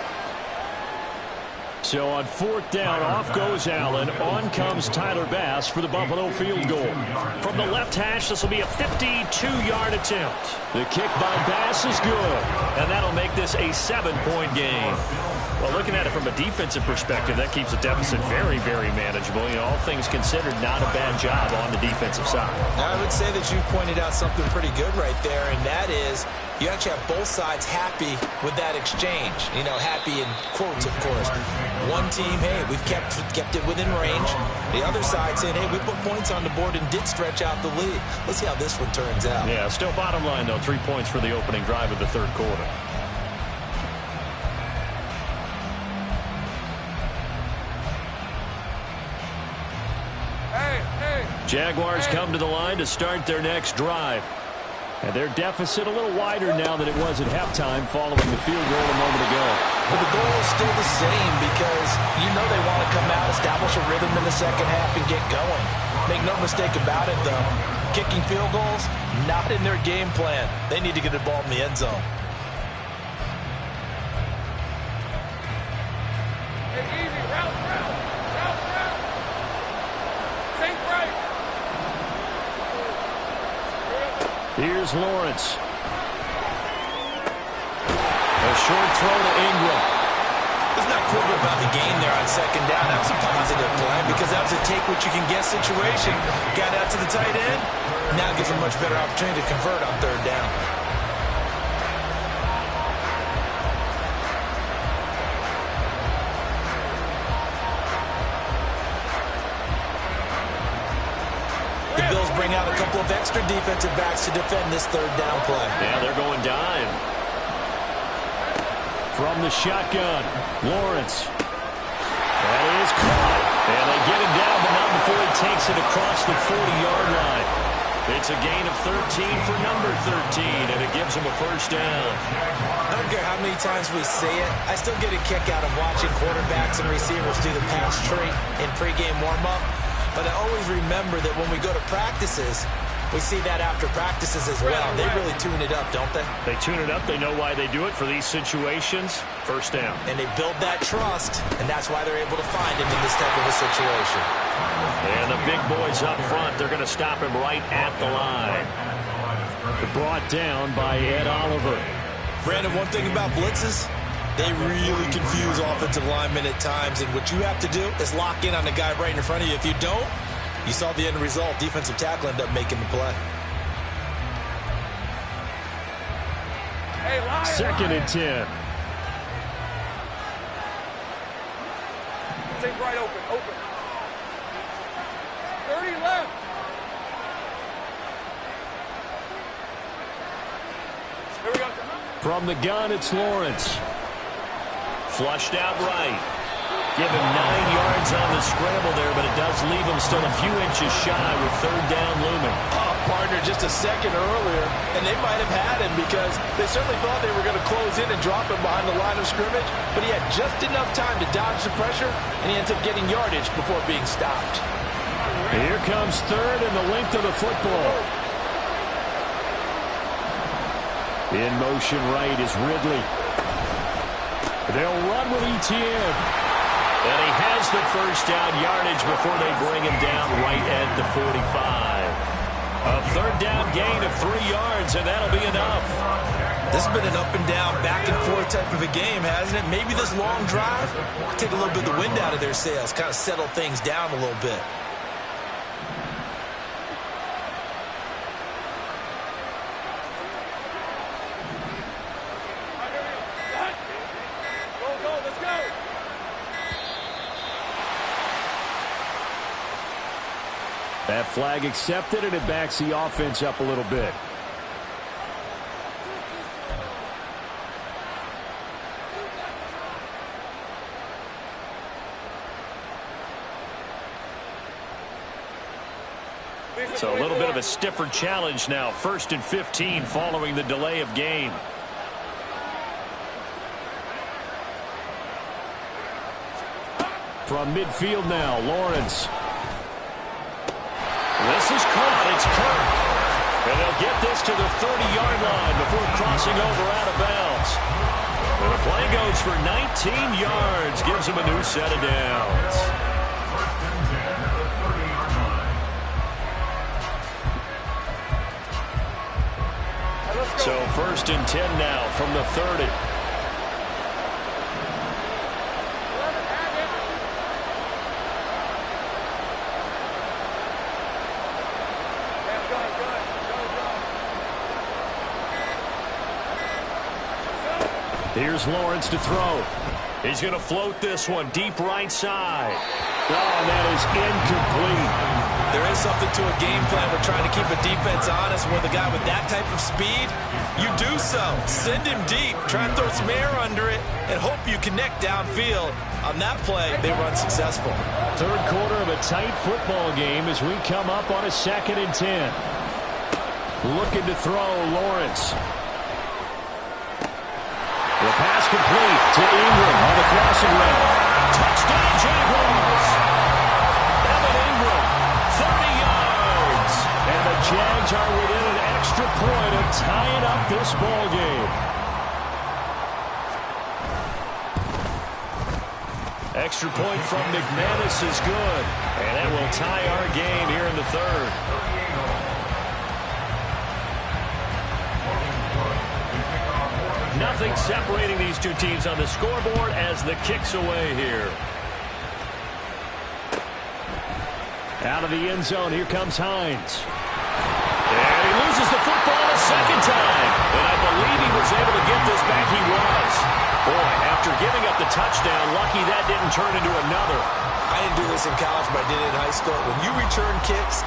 So on 4th down, off goes Allen. On comes Tyler Bass for the Buffalo field goal. From the left hash, this will be a 52-yard attempt. The kick by Bass is good. And that'll make this a 7-point game. Well, looking at it from a defensive perspective, that keeps the deficit very, very manageable. You know, all things considered, not a bad job on the defensive side. Now, I would say that you've pointed out something pretty good right there, and that is you actually have both sides happy with that exchange. You know, happy in quotes, of course. One team, hey, we've kept it within range. The other side saying, hey, we put points on the board and did stretch out the lead. Let's see how this one turns out. Yeah, still bottom line, though, 3 points for the opening drive of the third quarter. Jaguars come to the line to start their next drive. And their deficit a little wider now than it was at halftime following the field goal a moment ago. But the goal is still the same because you know they want to come out, establish a rhythm in the second half, and get going. Make no mistake about it, though. Kicking field goals, not in their game plan. They need to get the ball in the end zone. Here's Lawrence. A short throw to Ingram. It's not quibbling about the game there on second down. That was a positive play because that was a take-what-you-can-get situation. Got out to the tight end. Now gives him a much better opportunity to convert on third down. The Bills bring out a couple of extra defensive backs to defend this third down play. Yeah, they're going dime. From the shotgun, Lawrence. That is caught. And they get him down, but not before he takes it across the 40-yard line. It's a gain of 13 for number 13, and it gives him a first down. I don't care how many times we say it, I still get a kick out of watching quarterbacks and receivers do the pass tree in pregame warm-up. But I always remember that when we go to practices, we see that after practices as well. They really tune it up, don't they? They tune it up. They know why they do it for these situations. First down. And they build that trust, and that's why they're able to find him in this type of a situation. And the big boys up front, they're going to stop him right at the line. Brought down by Ed Oliver. Brandon, one thing about blitzes, they really confuse offensive linemen at times, and what you have to do is lock in on the guy right in front of you. If you don't, you saw the end result. Defensive tackle ended up making the play. Second and 10. Take right open. 30 left. Here we go. From the gun, it's Lawrence. Flushed out right. Give him 9 yards on the scramble there, but it does leave him still a few inches shy with third down looming. Partner just a second earlier, and they might have had him because they certainly thought they were going to close in and drop him behind the line of scrimmage, but he had just enough time to dodge the pressure, and he ends up getting yardage before being stopped. Here comes third and the length of the football. In motion right is Ridley. They'll run with Etienne. And he has the first down yardage before they bring him down right at the 45. A third down gain of 3 yards, and that'll be enough. This has been an up and down, back and forth type of a game, hasn't it? Maybe this long drive will take a little bit of the wind out of their sails, kind of settle things down a little bit. Let's go. That flag accepted, and it backs the offense up a little bit. So a little bit of a stiffer challenge now. 1st and 15 following the delay of game. From midfield now, Lawrence. This is caught. It's Kirk. And they'll get this to the 30-yard line before crossing over out of bounds. And the play goes for 19 yards. Gives him a new set of downs. So 1st and 10 now from the 30. Here's Lawrence to throw. He's going to float this one deep right side. Oh, and that is incomplete. There is something to a game plan. We're trying to keep a defense honest. With a guy with that type of speed, you do so. Send him deep. Try and throw some air under it and hope you connect downfield. On that play, they run successful. Third quarter of a tight football game as we come up on a 2nd and 10. Looking to throw, Lawrence. The pass complete to Ingram on the crossing route. Touchdown, Jaguars! Evan Ingram, 30 yards. And the Jags are within an extra point of tying up this ball game. Extra point from McManus is good. And that will tie our game here in the third. Nothing separating these two teams on the scoreboard as the kick's away here. Out of the end zone, here comes Hines. And he loses the football a second time. And I believe he was able to get this back. He was. Boy, after giving up the touchdown, lucky that didn't turn into another. I didn't do this in college, but I did it in high school. When you return kicks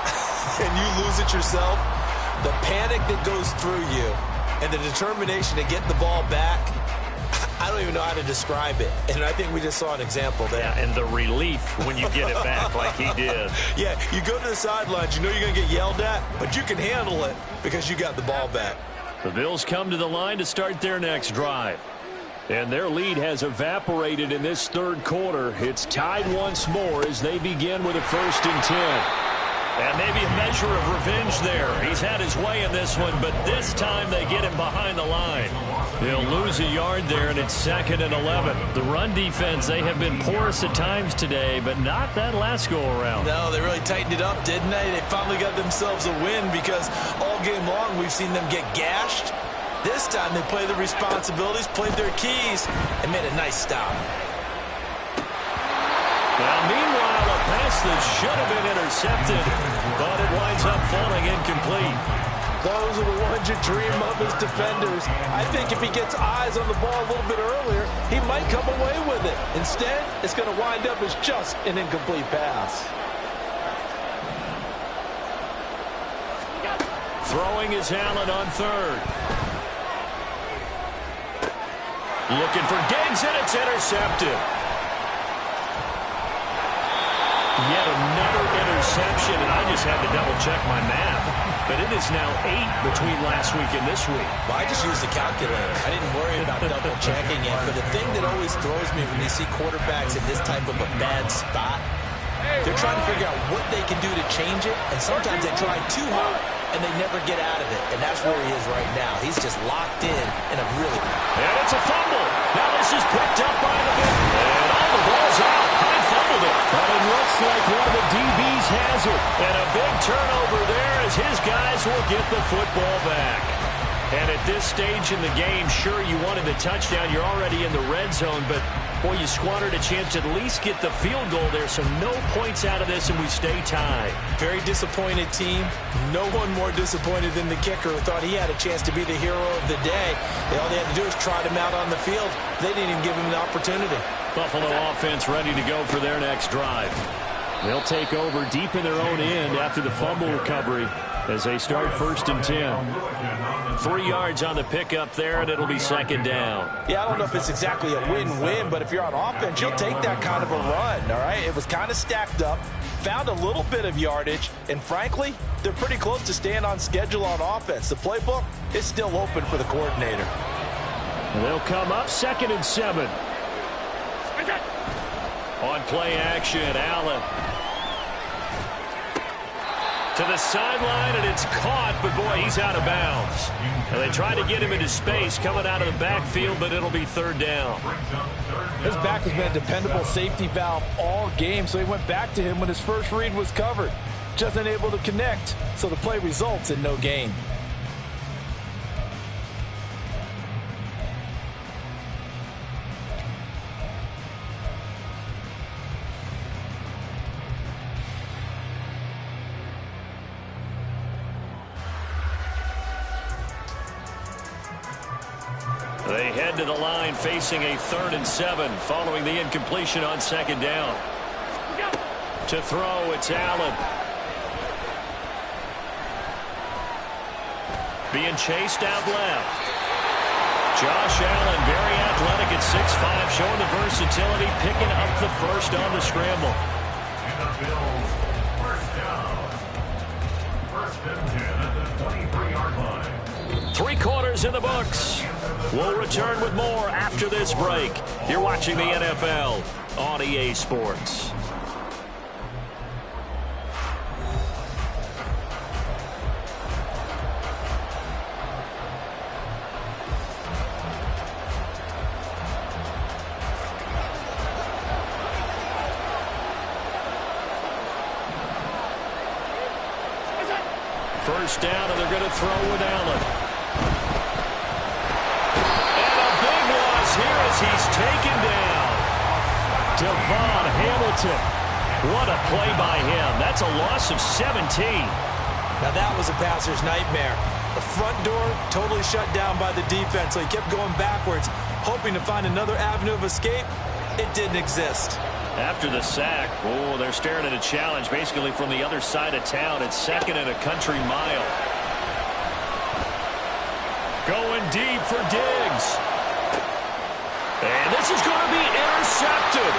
and you lose it yourself, the panic that goes through you and the determination to get the ball back, I don't even know how to describe it. And I think we just saw an example there. Yeah, and the relief when you get it back like he did. Yeah, you go to the sidelines, you know you're going to get yelled at, but you can handle it because you got the ball back. The Bills come to the line to start their next drive. And their lead has evaporated in this third quarter. It's tied once more as they begin with a 1st and 10. And maybe a measure of revenge there. He's had his way in this one, but this time they get him behind the line. They'll lose a yard there, and it's 2nd and 11. The run defense, they have been porous at times today, but not that last go-around. No, they really tightened it up, didn't they? They finally got themselves a win because all game long we've seen them get gashed. This time they played the responsibilities, played their keys, and made a nice stop. Well, meanwhile, a pass that should have been intercepted, but it winds up falling incomplete. Those are the ones you dream of as defenders. I think if he gets eyes on the ball a little bit earlier, he might come away with it. Instead, it's going to wind up as just an incomplete pass. Throwing is Allen on 3rd. Looking for Diggs, and it's intercepted. Yet another interception, and I just had to double-check my math. But it is now 8 between last week and this week. Well, I just used the calculator. I didn't worry about double-checking it. But the thing that always throws me when you see quarterbacks in this type of a bad spot, they're trying to figure out what they can do to change it, and sometimes they try too hard, and they never get out of it. And that's where he is right now. He's just locked in a really... And it's a fumble. Now this is picked up by the big... And all the ball's out. Hine fumbled it. But it looks like one of the DBs has it. And a big turnover there as his guys will get the football back. And at this stage in the game, sure, you wanted the touchdown. You're already in the red zone, but, boy, you squandered a chance to at least get the field goal there, so no points out of this, and we stay tied. Very disappointed team. No one more disappointed than the kicker who thought he had a chance to be the hero of the day. All they had to do was trot him out on the field. They didn't even give him the opportunity. Buffalo offense ready to go for their next drive. They'll take over deep in their own end after the fumble recovery as they start 1st and 10. 3 yards on the pickup there, and it'll be 2nd down. Yeah, I don't know if it's exactly a win-win, but if you're on offense, you'll take that kind of a run, all right? It was kind of stacked up, found a little bit of yardage, and frankly, they're pretty close to staying on schedule on offense. The playbook is still open for the coordinator. They'll come up 2nd and 7. On play action, Allen. To the sideline, and it's caught, but boy, he's out of bounds. And they try to get him into space coming out of the backfield, but it'll be 3rd down. His back has been a dependable safety valve all game, so he went back to him when his first read was covered. Just unable to connect, so the play results in no gain. They head to the line facing a 3rd and 7 following the incompletion on 2nd down. To throw, it's Allen. Being chased out left. Josh Allen, very athletic at 6'5", showing the versatility, picking up the first on the scramble. And the Bills, 1st down. 1st and 10 at the 23-yard line. 3 quarters in the books. We'll return with more after this break. You're watching the NFL on EA Sports. First down, and they're going to throw with Allen. And a big he's taken down. Devon Hamilton. What a play by him. That's a loss of 17. Now that was a passer's nightmare. The front door totally shut down by the defense, so he kept going backwards, hoping to find another avenue of escape. It didn't exist. After the sack, oh, they're staring at a challenge basically from the other side of town. It's second and a country mile. Going deep for Diggs. And this is going to be intercepted.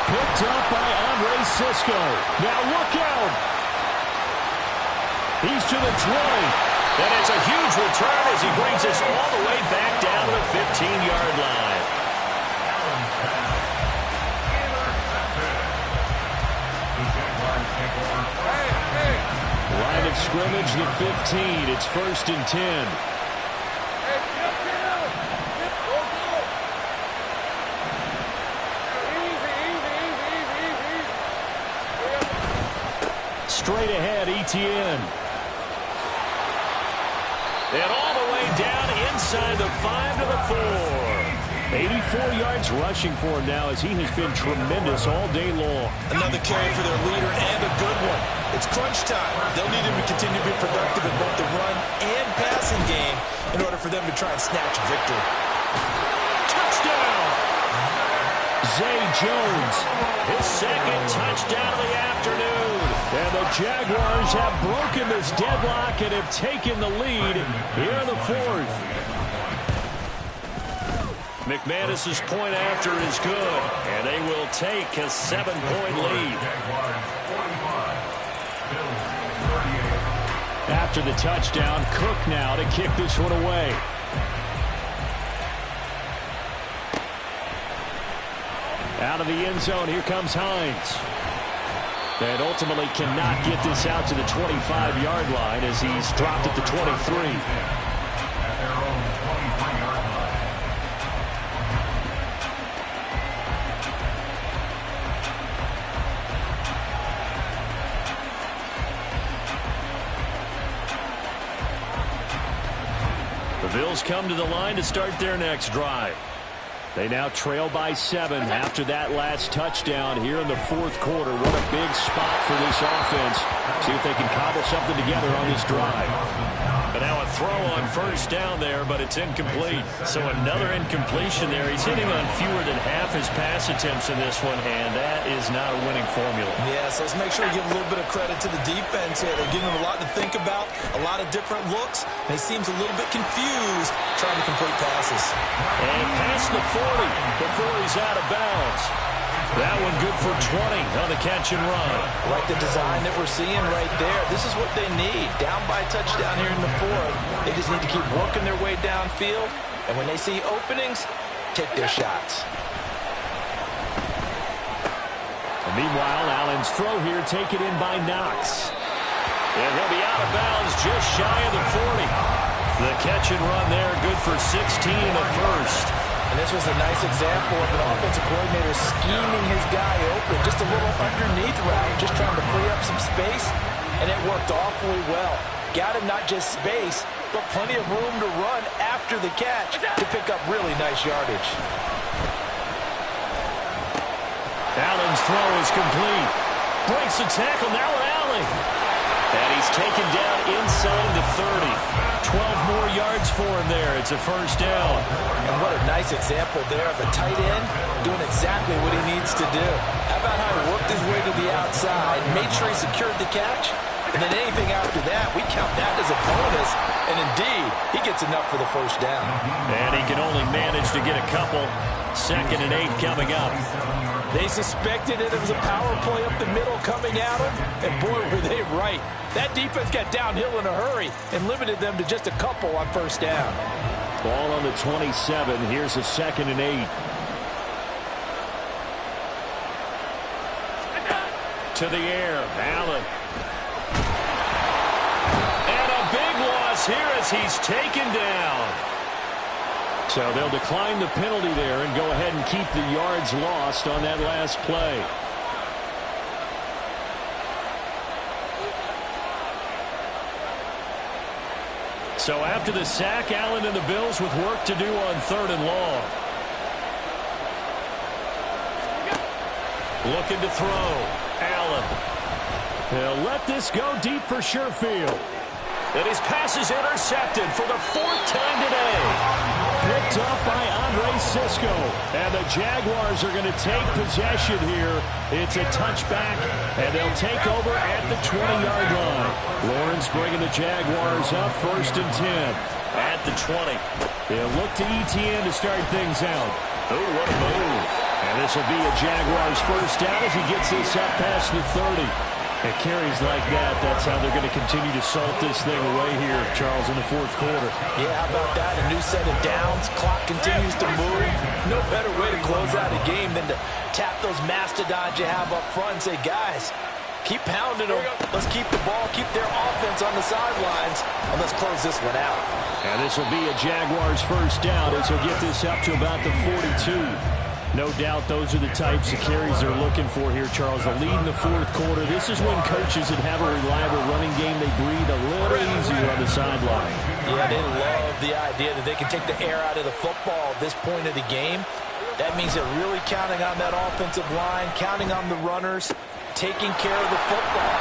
Picked up by Andre Cisco. Now look out. He's to the 20. And it's a huge return as he brings us all the way back down to the 15-yard line. Line of scrimmage, the 15. It's 1st and 10. Straight ahead, Etienne. And all the way down inside the 5 to the 4. 84 yards rushing for him now as he has been tremendous all day long. Another carry for their leader and a good one. It's crunch time. They'll need him to continue to be productive in both the run and passing game in order for them to try and snatch a victory. Touchdown! Zay Jones. His second touchdown of the afternoon. And the Jaguars have broken this deadlock and have taken the lead here in the 4th. McManus's point after is good, and they will take a 7-point lead. After the touchdown, Cook now to kick this one away. Out of the end zone, here comes Hines. And ultimately cannot get this out to the 25-yard line as he's dropped at the 23. The Bills come to the line to start their next drive. They now trail by 7 after that last touchdown here in the 4th quarter. What a big spot for this offense. See if they can cobble something together on this drive. But now a throw on first down there, but it's incomplete. So another incompletion there. He's hitting on fewer than half his pass attempts in this one, and that is not a winning formula. Yeah, so let's make sure we give a little bit of credit to the defense here. They're giving him a lot to think about, a lot of different looks, and he seems a little bit confused trying to complete passes. And past the 40 before he's out of bounds. That one good for 20 on the catch and run. Like the design that we're seeing right there. This is what they need. Down by a touchdown here in the 4th. They just need to keep working their way downfield. And when they see openings, take their shots. And meanwhile, Allen's throw here taken in by Knox. And he'll be out of bounds just shy of the 40. The catch and run there good for 16 and a first. And this was a nice example of an offensive coordinator scheming his guy open. Just a little underneath route, just trying to free up some space. And it worked awfully well. Got him not just space, but plenty of room to run after the catch to pick up really nice yardage. Allen's throw is complete. Breaks the tackle, now Allen. And he's taken down inside the 30. 12 more yards for him there. It's a first down. And what a nice example there of a tight end doing exactly what he needs to do. How about how he worked his way to the outside, made sure he secured the catch, and then anything after that, we count that as a bonus. And indeed, he gets enough for the first down. And he can only manage to get a couple. 2nd and 8 coming up. They suspected it was a power play up the middle coming at them, and boy, were they right. That defense got downhill in a hurry and limited them to just a couple on first down. Ball on the 27. Here's a 2nd and 8. To the air, Allen. And a big loss here as he's taken down. So they'll decline the penalty there and go ahead and keep the yards lost on that last play. So after the sack, Allen and the Bills with work to do on 3rd and long. Looking to throw. Allen. They'll let this go deep for Sherfield. And his pass is intercepted for the 4th time today. Picked up by Andre Cisco. And the Jaguars are going to take possession here. It's a touchback, and they'll take over at the 20-yard line. Lawrence bringing the Jaguars up 1st and 10. At the 20. They'll look to ETN to start things out. Oh, what a move. And this will be a Jaguars first down as he gets this up past the 30. It carries like that. That's how they're going to continue to salt this thing away here, Charles, in the 4th quarter. Yeah, how about that? A new set of downs. Clock continues to move. No better way to close out a game than to tap those mastodons you have up front and say, guys, keep pounding them. Let's keep the ball, keep their offense on the sidelines, and let's close this one out. And this will be a Jaguars first down as he'll get this up to about the 42. No doubt those are the types of carries they're looking for here, Charles. The lead in the 4th quarter. This is when coaches that have a reliable running game, they breathe a little easier on the sideline. Yeah, they love the idea that they can take the air out of the football at this point of the game. That means they're really counting on that offensive line, counting on the runners, taking care of the football.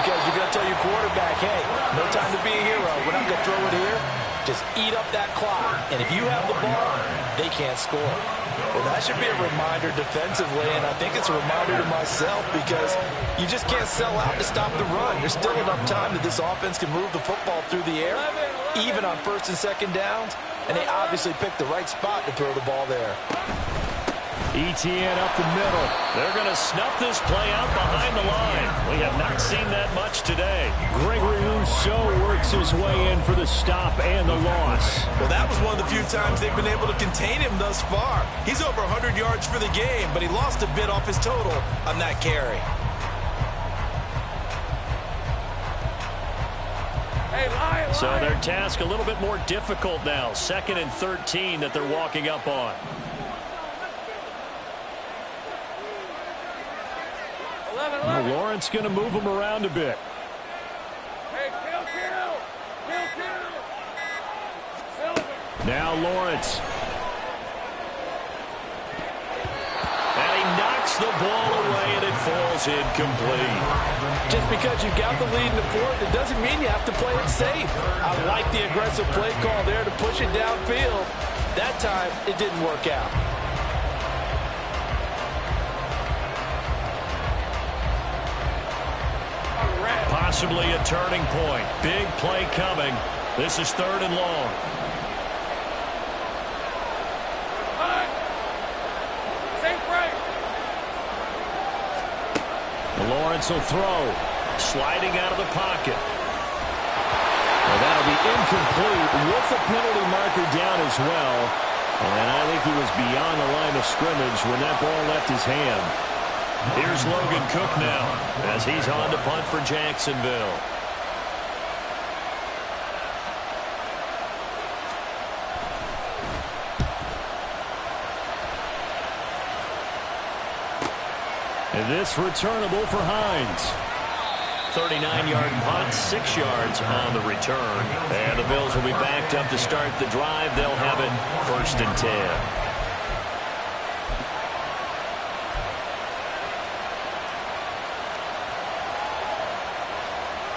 Because you're going to tell your quarterback, hey, no time to be a hero. We're not going to throw it here. Just eat up that clock. And if you have the ball, they can't score. Well, that should be a reminder defensively, and I think it's a reminder to myself because you just can't sell out to stop the run. There's still enough time that this offense can move the football through the air, even on 1st and 2nd downs, and they obviously picked the right spot to throw the ball there. ETN up the middle. They're going to snuff this play out behind the line. We have not seen that much today. Gregory Rousseau works his way in for the stop and the loss. Well, that was one of the few times they've been able to contain him thus far. He's over 100 yards for the game, but he lost a bit off his total on that carry. So their task a little bit more difficult now. 2nd and 13 that they're walking up on. Well, Lawrence going to move him around a bit. Now Lawrence. And he knocks the ball away, and it falls incomplete. Just because you've got the lead in the 4th, it doesn't mean you have to play it safe. I like the aggressive play call there to push it downfield. That time, it didn't work out. Possibly a turning point. Big play coming. This is 3rd and long. Lawrence will throw. Sliding out of the pocket. Well, that'll be incomplete with the penalty marker down as well. And I think he was beyond the line of scrimmage when that ball left his hand. Here's Logan Cook now as he's on to punt for Jacksonville. And this returnable for Hines. 39-yard punt, 6 yards on the return. And the Bills will be backed up to start the drive. They'll have it 1st and 10.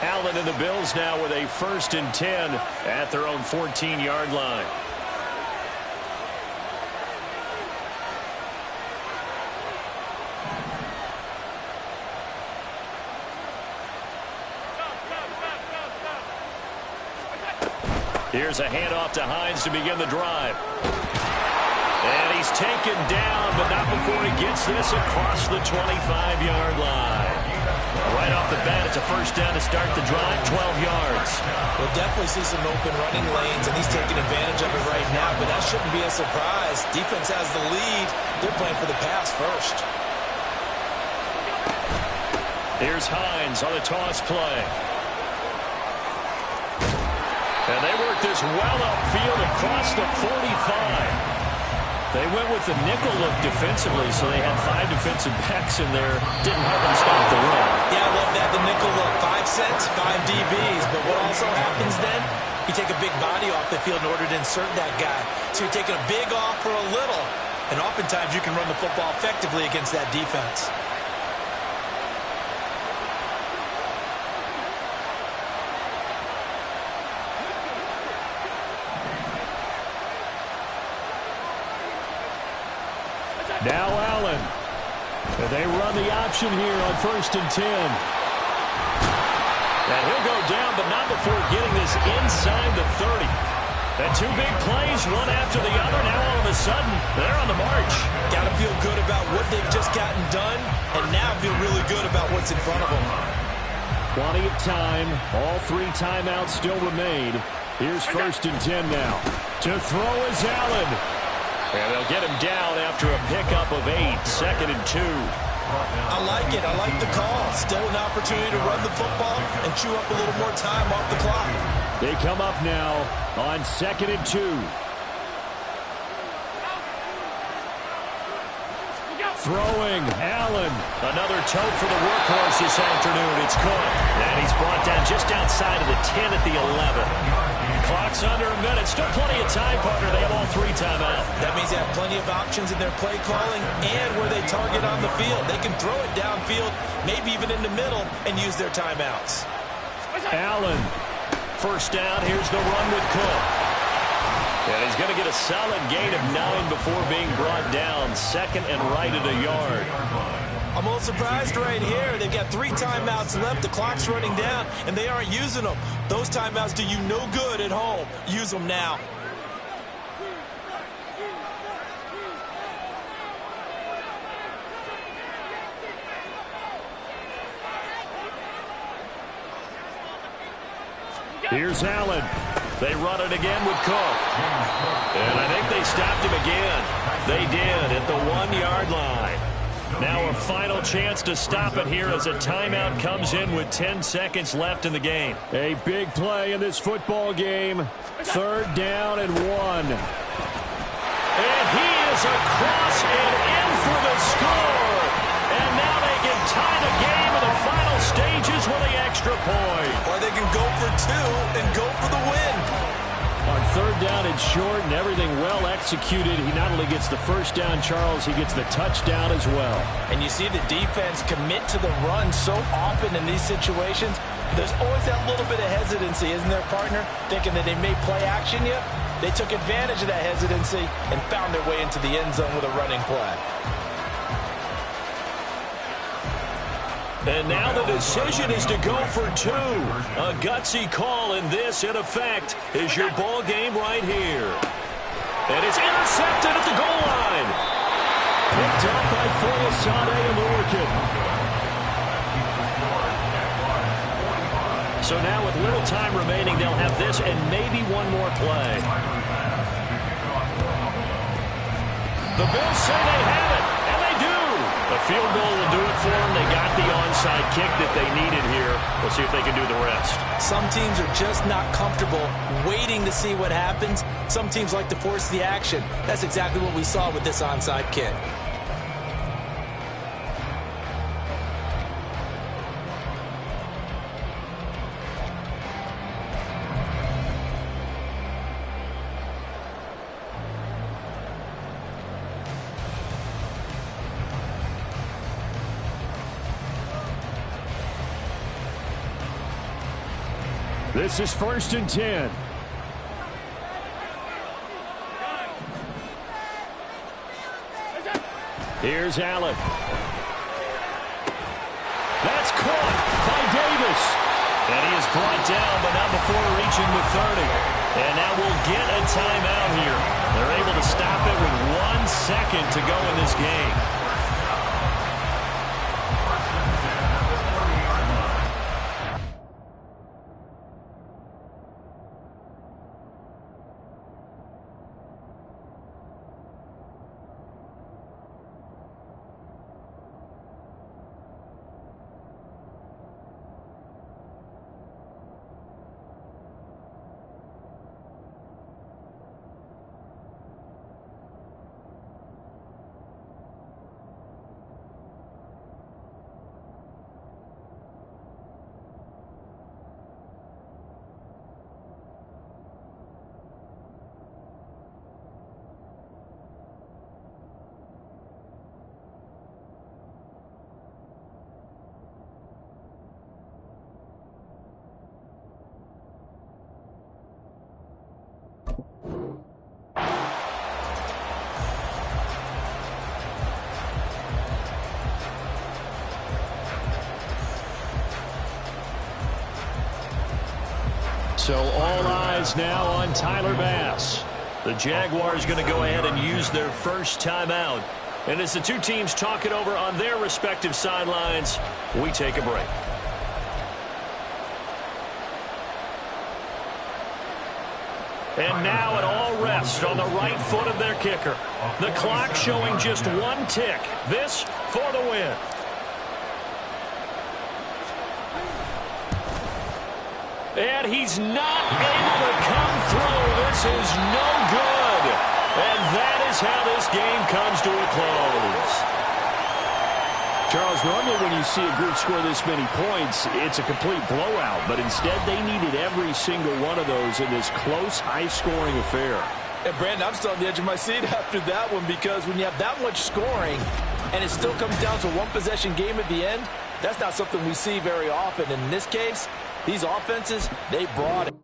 Allen and the Bills now with a 1st and 10 at their own 14-yard line. Here's a handoff to Hines to begin the drive. And he's taken down, but not before he gets this across the 25-yard line. Right off the bat, it's a first down to start the drive, 12 yards. We'll definitely see some open running lanes, and he's taking advantage of it right now, but that shouldn't be a surprise. Defense has the lead. They're playing for the pass first. Here's Hines on the toss play. And they work this well upfield across the 45. They went with the nickel look defensively, so they had 5 defensive backs in there. Didn't help them stop the run. Yeah, I love that, the nickel look. 5 sets, 5 DBs. But what also happens then, you take a big body off the field in order to insert that guy. So you're taking a big off for a little. And oftentimes you can run the football effectively against that defense. Now Allen. They run the option here on 1st and 10. And he'll go down, but not before getting this inside the 30. And two big plays, one after the other. Now all of a sudden, they're on the march. Got to feel good about what they've just gotten done, and now feel really good about what's in front of them. Plenty of time. All 3 timeouts still remain. Here's 1st and 10 now. To throw is Allen. And they'll get him down after a pickup of 8, 2nd and 2. I like it. I like the call. Still an opportunity to run the football and chew up a little more time off the clock. They come up now on 2nd and 2. Throwing, Allen. Another tote for the workhorse this afternoon. It's Cook. And he's brought down just outside of the 10 at the 11. Clock's under a minute. Still plenty of time, partner. They have all 3 timeouts. That means they have plenty of options in their play calling and where they target on the field. They can throw it downfield, maybe even in the middle, and use their timeouts. Allen. First down. Here's the run with Cook. And he's going to get a solid gain of 9 before being brought down. 2nd and right at a yard. I'm a little surprised right here. They've got 3 timeouts left. The clock's running down, and they aren't using them. Those timeouts do you no good at home. Use them now. Here's Allen. They run it again with Cook. And I think they stopped him again. They did at the 1-yard line. Now a final chance to stop it here as a timeout comes in with 10 seconds left in the game. A big play in this football game. 3rd down and 1. And he is across and in for the score. And now they can tie the game in the final stages with the extra point. Or they can go for 2 and go for the win. On 3rd down and short and everything well executed, he not only gets the first down, Charles, he gets the touchdown as well. And you see the defense commit to the run so often in these situations. There's always that little bit of hesitancy, isn't there, partner? Thinking that they may play action you. They took advantage of that hesitancy and found their way into the end zone with a running play. And now the decision is to go for 2. A gutsy call, and this, in effect, is your ball game right here. And it's intercepted at the goal line. Picked up by Foyesade and Lurkin. So now with little time remaining, they'll have this and maybe one more play. The Bills say they have it, and they do. A field goal will do it for them. They got the onside kick that they needed here. We'll see if they can do the rest. Some teams are just not comfortable waiting to see what happens. Some teams like to force the action. That's exactly what we saw with this onside kick. This is 1st and 10. Here's Allen. That's caught by Davis. And he is brought down, but not before reaching the 30. And now we'll get a timeout here. They're able to stop it with 1 second to go in this game. So all eyes now on Tyler Bass. The Jaguars going to go ahead and use their first timeout. And as the two teams talk it over on their respective sidelines, we take a break. And now it all rests on the right foot of their kicker. The clock showing just one tick. This for the win. And he's not able to come through. This is no good. And that is how this game comes to a close. Charles, normally when you see a group score this many points, it's a complete blowout. But instead, they needed every single one of those in this close, high-scoring affair. And, Brandon, I'm still on the edge of my seat after that one, because when you have that much scoring and it still comes down to a one-possession game at the end, that's not something we see very often. And in this case, these offenses, they brought it.